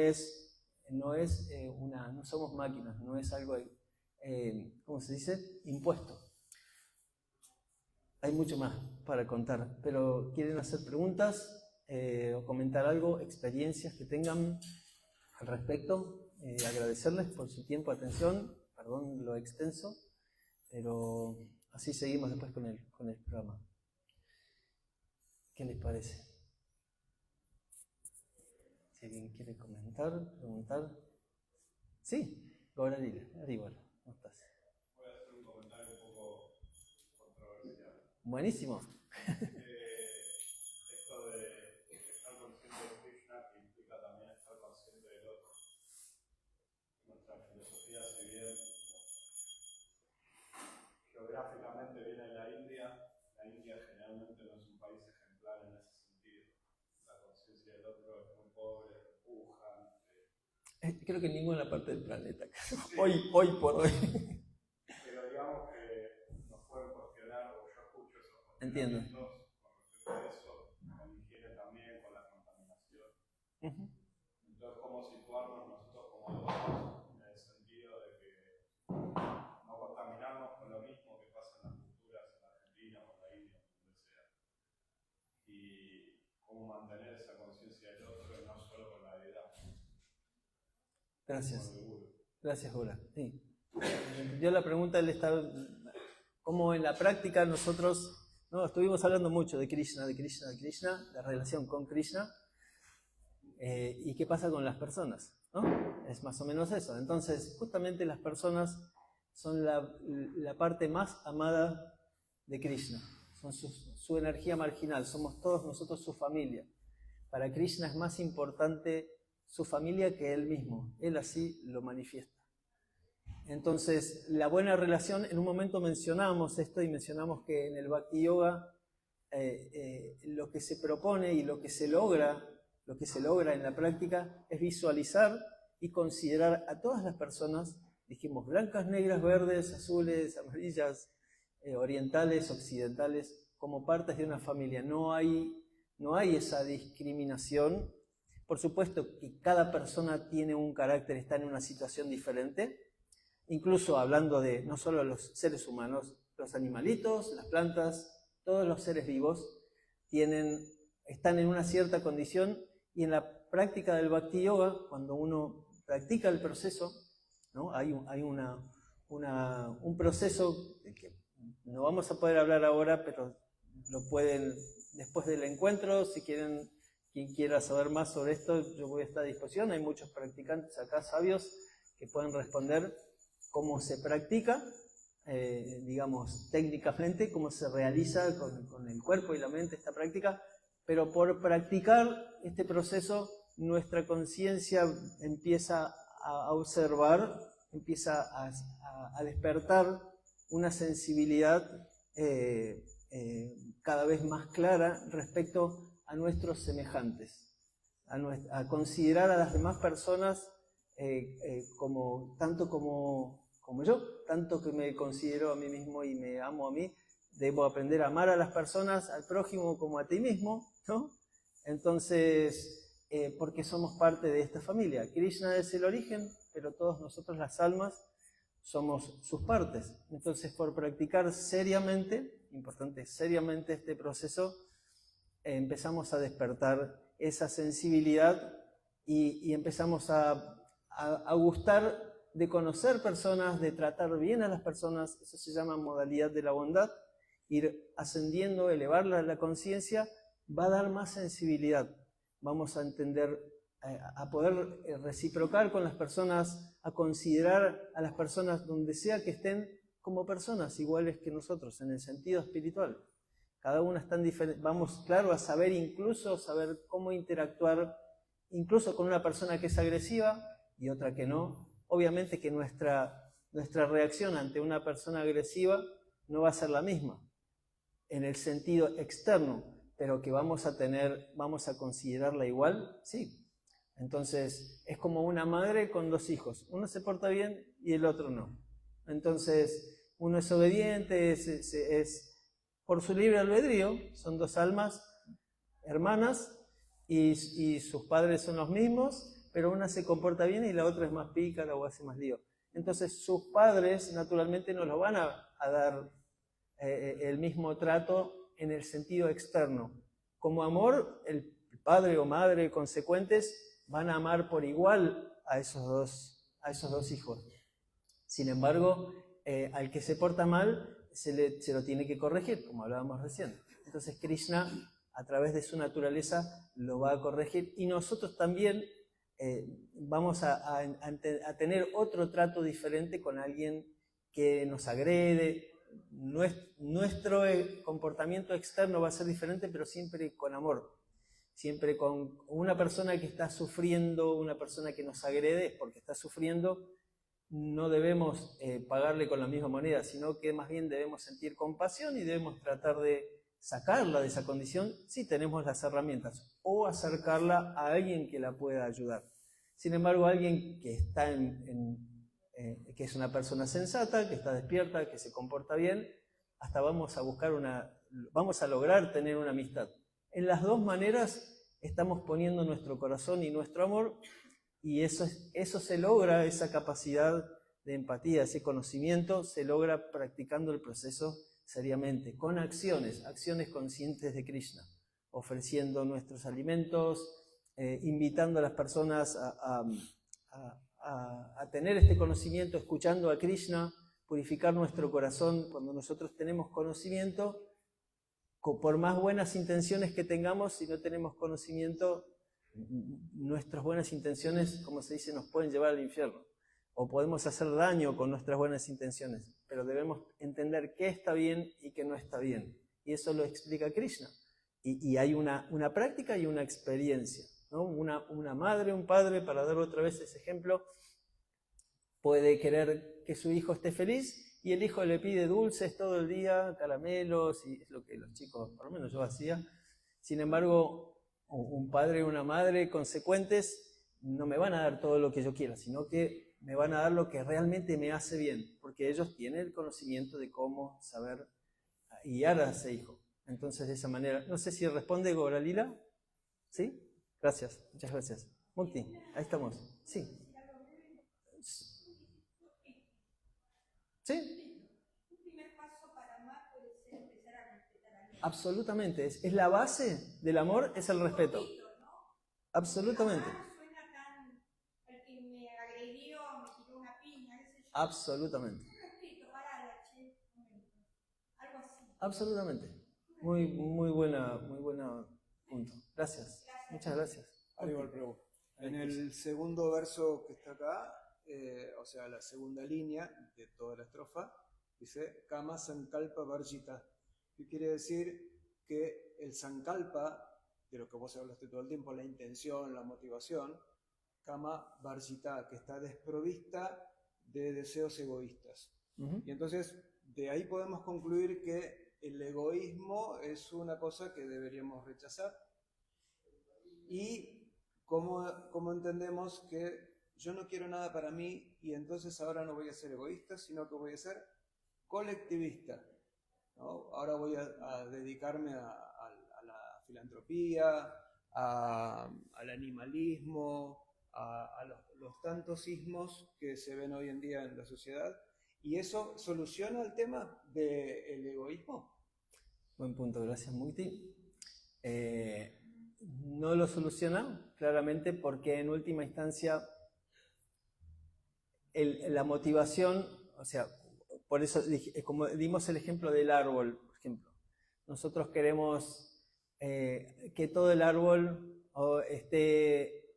somos máquinas, no es algo, ¿cómo se dice? Impuesto. Hay mucho más para contar, pero ¿quieren hacer preguntas o comentar algo, experiencias que tengan al respecto? Agradecerles por su tiempo, atención, perdón lo extenso, pero así seguimos después con el programa. ¿Qué les parece? Si alguien quiere comentar, preguntar. Sí, Gabriela, igual, ¿cómo estás? Voy a hacer un comentario un poco controversial. Buenísimo. Esto de estar consciente de Krishna que implica también estar consciente del otro. Nuestra filosofía, si bien geográficamente viene de la India generalmente no es un país ejemplar en ese sentido. La conciencia del otro es muy pobre, puja. Creo que ninguna parte del planeta. Sí. Hoy por hoy. Pero digamos que nos pueden cuestionar, o yo escucho esos Entiendo. cuestionamientos con respecto a eso, con la higiene también, con la contaminación. Entonces, ¿cómo situarnos nosotros como adultos en el sentido de que no contaminarnos con lo mismo que pasa en las culturas en Argentina o en la India, donde sea? Y cómo mantener esa conciencia del otro y no solo con la deidad. Gracias. Gracias, Gora. Sí. Yo la pregunta él está, cómo en la práctica nosotros, ¿no? Estuvimos hablando mucho de Krishna, la relación con Krishna, y qué pasa con las personas, ¿no? Es más o menos eso. Entonces, justamente las personas son la parte más amada de Krishna, son su energía marginal, somos todos nosotros su familia. Para Krishna es más importante su familia que él mismo, él así lo manifiesta. Entonces, la buena relación, en un momento mencionamos esto y mencionamos que en el Bhakti Yoga lo que se propone y lo que se logra en la práctica es visualizar y considerar a todas las personas, dijimos blancas, negras, verdes, azules, amarillas, orientales, occidentales, como partes de una familia. No hay esa discriminación. Por supuesto que cada persona tiene un carácter, está en una situación diferente, incluso hablando de no solo los seres humanos, los animalitos, las plantas, todos los seres vivos están en una cierta condición, y en la práctica del Bhakti Yoga, cuando uno practica el proceso, ¿no? Hay un proceso del que no vamos a poder hablar ahora, pero lo pueden después del encuentro, si quieren. Quien quiera saber más sobre esto, yo voy a estar a disposición. Hay muchos practicantes acá, sabios, que pueden responder cómo se practica, digamos, técnicamente, cómo se realiza con el cuerpo y la mente esta práctica. Pero por practicar este proceso, nuestra conciencia empieza a observar, empieza a despertar una sensibilidad cada vez más clara respecto a nuestros semejantes, a considerar a las demás personas tanto como yo, tanto que me considero a mí mismo y me amo a mí. Debo aprender a amar a las personas, al prójimo como a ti mismo, ¿no? Entonces, porque somos parte de esta familia. Krishna es el origen, pero todos nosotros las almas somos sus partes. Entonces, por practicar seriamente, importante, seriamente este proceso, empezamos a despertar esa sensibilidad y empezamos a gustar de conocer personas, de tratar bien a las personas. Eso se llama modalidad de la bondad, ir ascendiendo, elevar la conciencia, va a dar más sensibilidad. Vamos a entender, a poder reciprocar con las personas, a considerar a las personas donde sea que estén como personas iguales que nosotros, en el sentido espiritual. Cada una es tan diferente. Vamos, claro, a saber cómo interactuar, incluso con una persona que es agresiva y otra que no. Obviamente que nuestra reacción ante una persona agresiva no va a ser la misma, en el sentido externo, pero que vamos a considerarla igual, sí. Entonces, es como una madre con dos hijos. Uno se porta bien y el otro no. Entonces, uno es obediente, es por su libre albedrío, son dos almas hermanas y sus padres son los mismos, pero una se comporta bien y la otra es más pícara o hace más lío. Entonces, sus padres naturalmente no los van a dar el mismo trato en el sentido externo. Como amor, el padre o madre consecuentes van a amar por igual a esos dos hijos. Sin embargo, al que se porta mal, se lo tiene que corregir, como hablábamos recién. Entonces Krishna, a través de su naturaleza, lo va a corregir, y nosotros también vamos a tener otro trato diferente con alguien que nos agrede. Nuestro comportamiento externo va a ser diferente, pero siempre con amor. Siempre con una persona que está sufriendo, una persona que nos agrede porque está sufriendo, no debemos pagarle con la misma moneda, sino que más bien debemos sentir compasión y debemos tratar de sacarla de esa condición si tenemos las herramientas, o acercarla a alguien que la pueda ayudar. Sin embargo, alguien que está que es una persona sensata, que está despierta, que se comporta bien, hasta vamos a lograr tener una amistad. En las dos maneras estamos poniendo nuestro corazón y nuestro amor, y eso se logra, esa capacidad de empatía, ese conocimiento, se logra practicando el proceso seriamente, con acciones conscientes de Krishna, ofreciendo nuestros alimentos, invitando a las personas a tener este conocimiento, escuchando a Krishna, purificar nuestro corazón. Cuando nosotros tenemos conocimiento, por más buenas intenciones que tengamos, si no tenemos conocimiento, nuestras buenas intenciones, como se dice, nos pueden llevar al infierno, o podemos hacer daño con nuestras buenas intenciones, pero debemos entender qué está bien y qué no está bien, y eso lo explica Krishna, y hay una práctica y una experiencia, ¿no? Una madre, un padre, para dar otra vez ese ejemplo, puede querer que su hijo esté feliz, y el hijo le pide dulces todo el día, caramelos, y es lo que los chicos, por lo menos yo hacía. Sin embargo, un padre y una madre consecuentes no me van a dar todo lo que yo quiera, sino que me van a dar lo que realmente me hace bien, porque ellos tienen el conocimiento de cómo saber guiar a ese hijo. Entonces, de esa manera, no sé si responde Goralila. ¿Sí? Gracias, muchas gracias. Mukti, ahí estamos. Sí. ¿Sí? Absolutamente, es la base del amor, es el respeto. Absolutamente. Absolutamente. Absolutamente. Muy buena punto. Gracias. Muchas gracias. En el segundo verso que está acá, o sea, la segunda línea de toda la estrofa, dice Kama Sankalpa Varjita, que quiere decir que el Sankalpa, de lo que vos hablaste todo el tiempo, la intención, la motivación, Kama Varjita, que está desprovista de deseos egoístas. Y entonces, de ahí podemos concluir que el egoísmo es una cosa que deberíamos rechazar. Y cómo entendemos que yo no quiero nada para mí y entonces ahora no voy a ser egoísta, sino que voy a ser colectivista, ¿no? Ahora voy a dedicarme a la filantropía, al animalismo, a los tantos ismos que se ven hoy en día en la sociedad. ¿Y eso soluciona el tema del egoísmo? Buen punto, gracias Mukti. No lo soluciona, claramente, porque en última instancia la motivación, o sea, por eso, como dimos el ejemplo del árbol, por ejemplo. Nosotros queremos que todo el árbol esté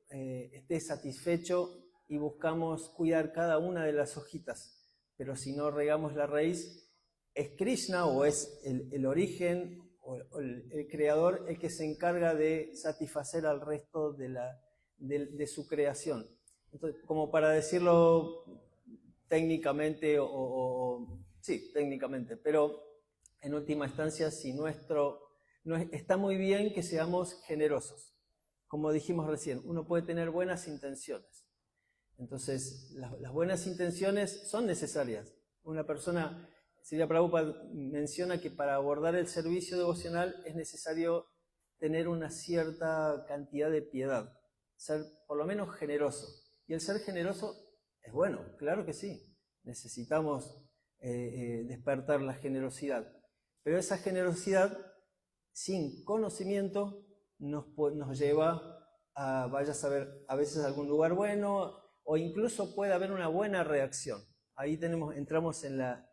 satisfecho y buscamos cuidar cada una de las hojitas, pero si no regamos la raíz, es Krishna o es el origen o el creador el que se encarga de satisfacer al resto de su creación. Entonces, como para decirlo técnicamente, sí, técnicamente, pero en última instancia, si está muy bien que seamos generosos. Como dijimos recién, uno puede tener buenas intenciones. Entonces, las buenas intenciones son necesarias. Una persona, Srila Prabhupada menciona que para abordar el servicio devocional es necesario tener una cierta cantidad de piedad, ser por lo menos generoso. Y el ser generoso es bueno, claro que sí. Necesitamos despertar la generosidad. Pero esa generosidad, sin conocimiento, nos lleva a, vaya a saber, a veces a algún lugar bueno, o incluso puede haber una buena reacción. Ahí entramos en la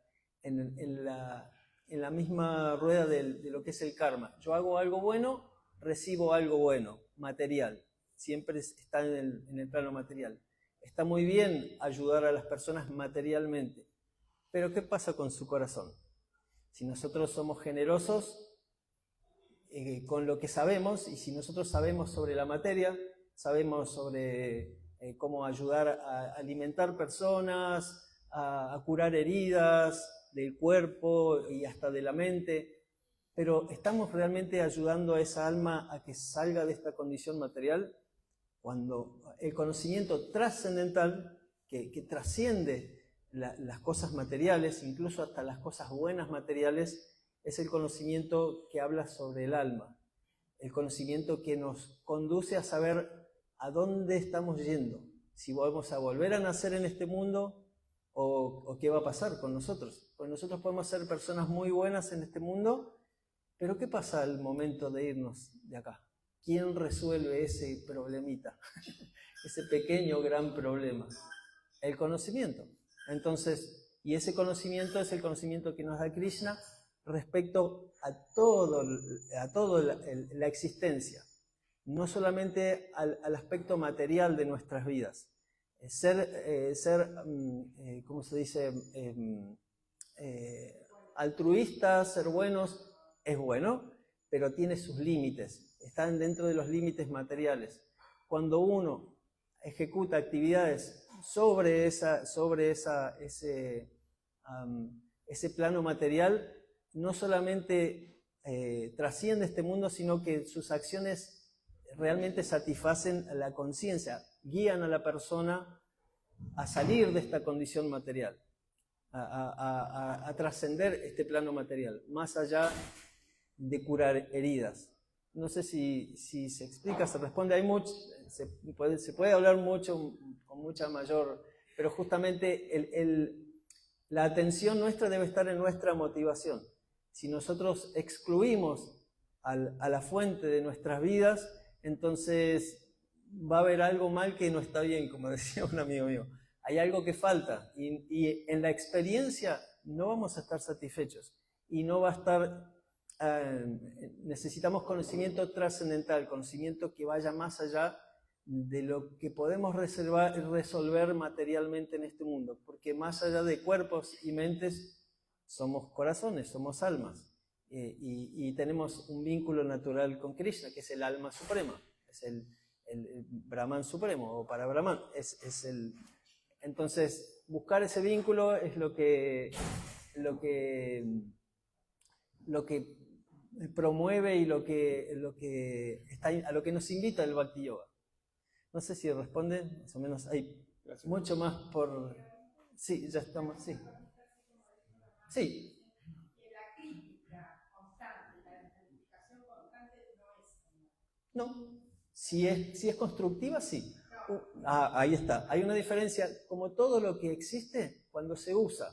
misma rueda de lo que es el karma. Yo hago algo bueno, recibo algo bueno, material. Siempre está en el plano material. Está muy bien ayudar a las personas materialmente, pero ¿qué pasa con su corazón? Si nosotros somos generosos con lo que sabemos, y si nosotros sabemos sobre la materia, sabemos sobre cómo ayudar a alimentar personas, a curar heridas del cuerpo y hasta de la mente, pero ¿estamos realmente ayudando a esa alma a que salga de esta condición material? Cuando el conocimiento trascendental, que trasciende las cosas materiales, incluso hasta las cosas buenas materiales, es el conocimiento que habla sobre el alma, el conocimiento que nos conduce a saber a dónde estamos yendo, si vamos a volver a nacer en este mundo o qué va a pasar con nosotros. Pues nosotros podemos ser personas muy buenas en este mundo, pero ¿qué pasa al momento de irnos de acá? ¿Quién resuelve ese problemita? Ese pequeño gran problema. El conocimiento. Entonces, y ese conocimiento es el conocimiento que nos da Krishna respecto a todo la existencia. No solamente al aspecto material de nuestras vidas. ¿Cómo se dice? Altruistas, ser buenos, es bueno, pero tiene sus límites. Están dentro de los límites materiales. Cuando uno ejecuta actividades sobre ese plano material, no solamente trasciende este mundo, sino que sus acciones realmente satisfacen la conciencia, guían a la persona a salir de esta condición material, a trascender este plano material, más allá de curar heridas. No sé si se explica, se responde, se puede hablar mucho, con mucha mayor, pero justamente la atención nuestra debe estar en nuestra motivación. Si nosotros excluimos a la fuente de nuestras vidas, entonces va a haber algo mal que no está bien, como decía un amigo mío. Hay algo que falta y en la experiencia no vamos a estar satisfechos y no va a estar... necesitamos conocimiento trascendental, conocimiento que vaya más allá de lo que podemos resolver materialmente en este mundo, porque más allá de cuerpos y mentes somos corazones, somos almas y tenemos un vínculo natural con Krishna, que es el alma suprema, es el Brahman supremo o para Brahman, entonces buscar ese vínculo es lo que promueve y a lo que nos invita el Bhakti Yoga. No sé si responde, más o menos hay mucho más por... Sí, ya estamos, sí. Sí. La crítica constante, la descalificación constante no es... No, si es constructiva, sí. Ahí está. Hay una diferencia, como todo lo que existe, cuando se usa,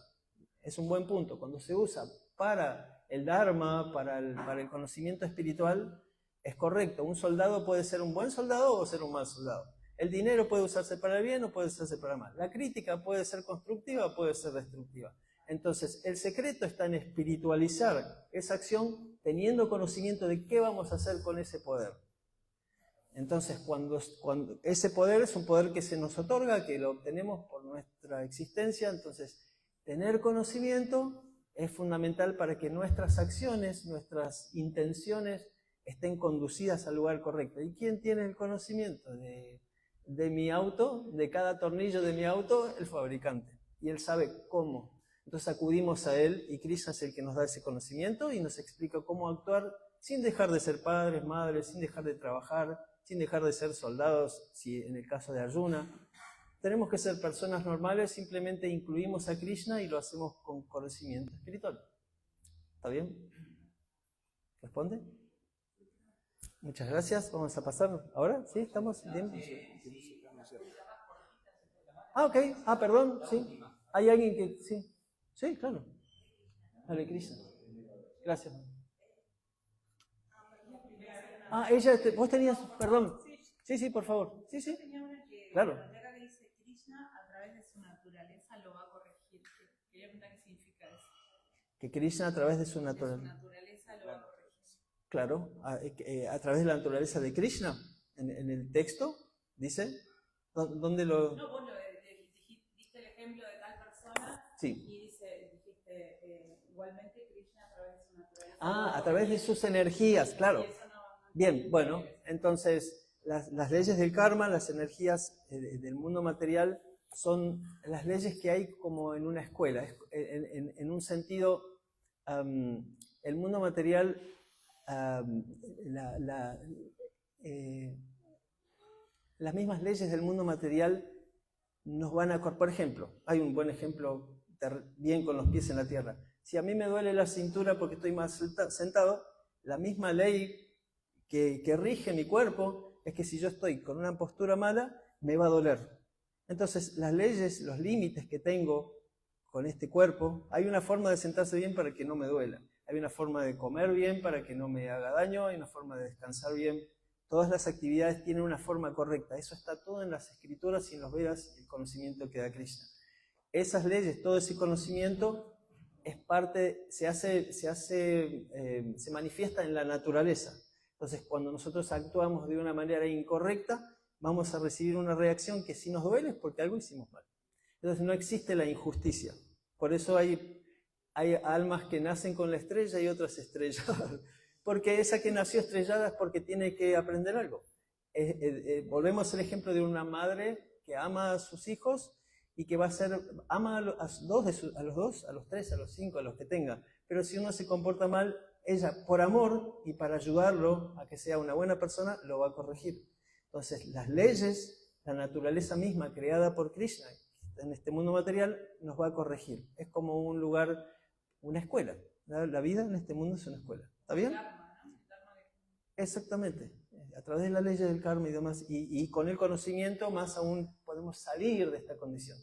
es un buen punto, cuando se usa para el Dharma, para el conocimiento espiritual, es correcto. Un soldado puede ser un buen soldado o ser un mal soldado. El dinero puede usarse para el bien o puede usarse para el mal. La crítica puede ser constructiva o puede ser destructiva. Entonces, el secreto está en espiritualizar esa acción teniendo conocimiento de qué vamos a hacer con ese poder. Entonces, cuando ese poder es un poder que se nos otorga, que lo obtenemos por nuestra existencia, entonces tener conocimiento es fundamental para que nuestras acciones, nuestras intenciones estén conducidas al lugar correcto. ¿Y quién tiene el conocimiento de mi auto, de cada tornillo de mi auto? El fabricante. Y él sabe cómo. Entonces acudimos a él y Krishna es el que nos da ese conocimiento y nos explica cómo actuar sin dejar de ser padres, madres, sin dejar de trabajar, sin dejar de ser soldados, si en el caso de Arjuna. Tenemos que ser personas normales, simplemente incluimos a Krishna y lo hacemos con conocimiento espiritual. ¿Está bien? ¿Responde? Muchas gracias. Vamos a pasar ahora. ¿Sí? ¿Estamos bien? Ah, ok. Ah, perdón. Sí. ¿Hay alguien que...? Sí. Sí, claro. Hare Krishna. Gracias. Ah, ella... vos tenías... Perdón. Sí, sí, por favor. Sí, sí. Claro. La dice Krishna a través de su naturaleza lo va a corregir. Quería preguntar qué significa eso. Que Krishna a través de su naturaleza Lo va a corregir. Claro, a través de la naturaleza de Krishna. En el texto dice, ¿dónde lo...? No, vos diste el ejemplo de tal persona Sí. y dijiste igualmente Krishna a través de su naturaleza. Ah, a través de sus energías, claro. Bien, bueno, entonces las leyes del karma, las energías del mundo material son las leyes que hay como en una escuela. En un sentido, el mundo material, las mismas leyes del mundo material nos van a... Por ejemplo, hay un buen ejemplo bien con los pies en la tierra. Si a mí me duele la cintura porque estoy más sentado, la misma ley que rige mi cuerpo es que si yo estoy con una postura mala, me va a doler. Entonces, las leyes, los límites que tengo con este cuerpo, hay una forma de sentarse bien para que no me duela. Hay una forma de comer bien para que no me haga daño, hay una forma de descansar bien. Todas las actividades tienen una forma correcta. Eso está todo en las escrituras y en los Vedas, el conocimiento que da Krishna. Esas leyes, todo ese conocimiento es parte, se manifiesta en la naturaleza. Entonces, cuando nosotros actuamos de una manera incorrecta, vamos a recibir una reacción que si nos duele es porque algo hicimos mal. Entonces, no existe la injusticia. Por eso hay almas que nacen con la estrella y otras estrelladas. Porque esa que nació estrellada es porque tiene que aprender algo. Volvemos al ejemplo de una madre que ama a sus hijos y que ama a los dos, a los tres, a los cinco, a los que tenga. Pero si uno se comporta mal, ella, por amor y para ayudarlo a que sea una buena persona, lo va a corregir. Entonces, las leyes, la naturaleza misma creada por Krishna en este mundo material, nos va a corregir. Es como un lugar, una escuela. La vida en este mundo es una escuela. ¿Está bien? Exactamente. A través de la ley del karma y demás, y con el conocimiento más aún podemos salir de esta condición,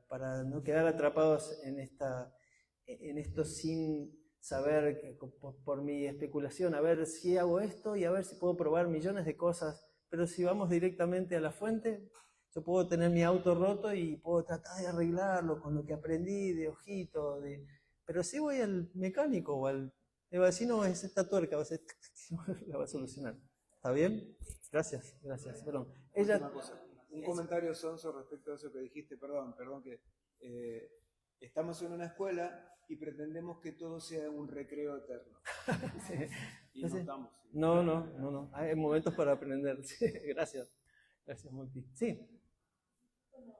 para no quedar atrapados en esto sin saber, por mi especulación, a ver si hago esto y a ver si puedo probar millones de cosas, pero si vamos directamente a la fuente, yo puedo tener mi auto roto y puedo tratar de arreglarlo con lo que aprendí de ojito, pero si voy al mecánico o le va a decir, no, es esta tuerca, la va a solucionar. ¿Está bien? Gracias. Perdón. Un comentario sonso respecto a eso que dijiste, perdón, que estamos en una escuela y pretendemos que todo sea un recreo eterno. Sí. Y no estamos. No. Hay momentos para aprender. Sí, gracias. Gracias, Multi. Sí. Bueno,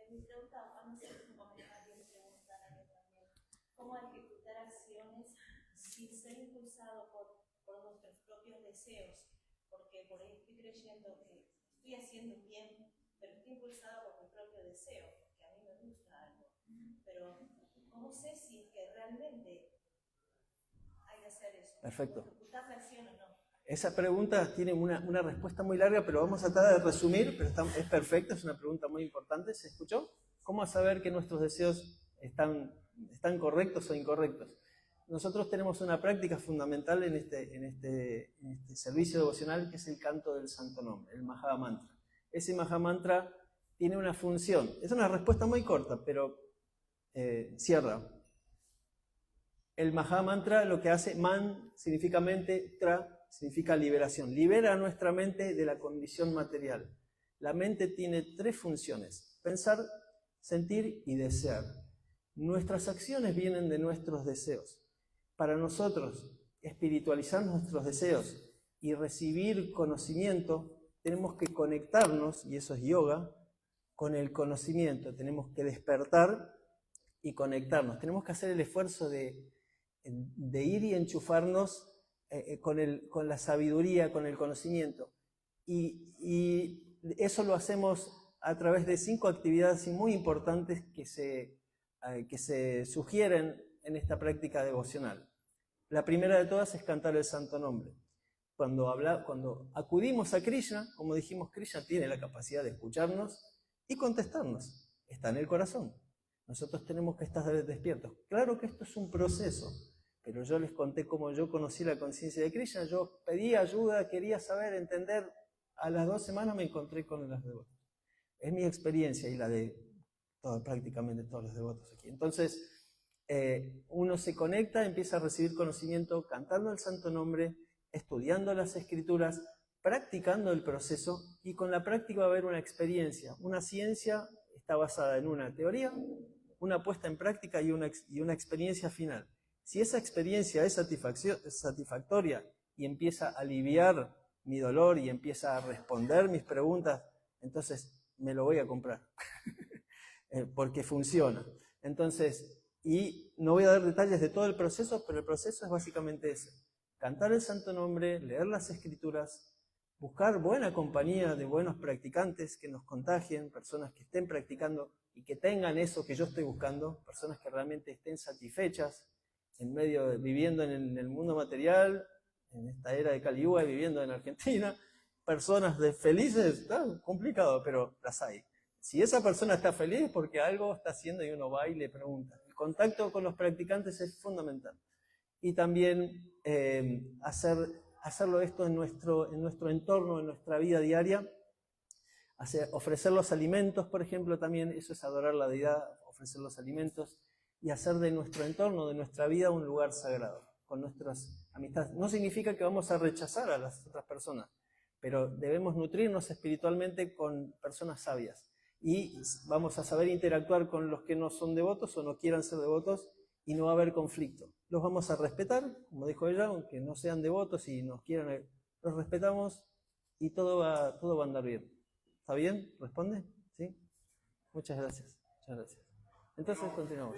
mi pregunta, vamos a hacer un comentario y preguntar a mí también. ¿Cómo ejecutar acciones sin ser impulsado por nuestros propios deseos? Porque por ahí estoy creyendo que estoy haciendo un bien, pero estoy impulsado por mi propio deseo, porque a mí me gusta algo. Pero, ¿cómo sé si es que realmente hay que hacer eso? Perfecto. ¿Ejecutar la acción o no? Esa pregunta tiene una respuesta muy larga, pero vamos a tratar de resumir, pero es perfecta, es una pregunta muy importante. ¿Se escuchó? ¿Cómo saber que nuestros deseos están correctos o incorrectos? Nosotros tenemos una práctica fundamental en este servicio devocional, que es el canto del Santo Nombre, el Mahamantra. Ese Mahamantra tiene una función. Es una respuesta muy corta, pero cierra. El Maha Mantra lo que hace, man significa mente, tra significa liberación. Libera nuestra mente de la condición material. La mente tiene 3 funciones: pensar, sentir y desear. Nuestras acciones vienen de nuestros deseos. Para nosotros espiritualizar nuestros deseos y recibir conocimiento, tenemos que conectarnos, y eso es yoga, con el conocimiento. Tenemos que despertar y conectarnos. Tenemos que hacer el esfuerzo de ir y enchufarnos con la sabiduría, con el conocimiento. Y eso lo hacemos a través de 5 actividades muy importantes que se sugieren en esta práctica devocional. La primera de todas es cantar el Santo Nombre. Cuando acudimos a Krishna, como dijimos, Krishna tiene la capacidad de escucharnos y contestarnos. Está en el corazón. Nosotros tenemos que estar despiertos. Claro que esto es un proceso, pero yo les conté cómo yo conocí la conciencia de Krishna. Yo pedí ayuda, quería saber, entender. A las 2 semanas me encontré con los devotos. Es mi experiencia y la de prácticamente todos los devotos aquí. Entonces, uno se conecta, empieza a recibir conocimiento cantando el Santo Nombre, estudiando las Escrituras, practicando el proceso, y con la práctica va a haber una experiencia. Una ciencia está basada en una teoría, una puesta en práctica y una experiencia final. Si esa experiencia es satisfactoria y empieza a aliviar mi dolor y empieza a responder mis preguntas, entonces me lo voy a comprar, porque funciona. Entonces, y no voy a dar detalles de todo el proceso, pero el proceso es básicamente ese: cantar el Santo Nombre, leer las Escrituras, buscar buena compañía de buenos practicantes que nos contagien, personas que estén practicando y que tengan eso que yo estoy buscando, personas que realmente estén satisfechas viviendo en el mundo material, en esta era de Kali Yuga, viviendo en Argentina. Personas felices, está complicado, pero las hay. Si esa persona está feliz es porque algo está haciendo y uno va y le pregunta. El contacto con los practicantes es fundamental. Y también hacerlo esto en nuestro entorno, en nuestra vida diaria. Ofrecer los alimentos, por ejemplo, también eso es adorar la deidad, ofrecer los alimentos y hacer de nuestro entorno, de nuestra vida, un lugar sagrado con nuestras amistades. No significa que vamos a rechazar a las otras personas, pero debemos nutrirnos espiritualmente con personas sabias. Y vamos a saber interactuar con los que no son devotos o no quieran ser devotos, y no va a haber conflicto. Los vamos a respetar, como dijo ella, aunque no sean devotos y nos quieran, los respetamos y todo va a andar bien. ¿Está bien? ¿Responde? ¿Sí? Muchas gracias. Muchas gracias. Entonces continuamos.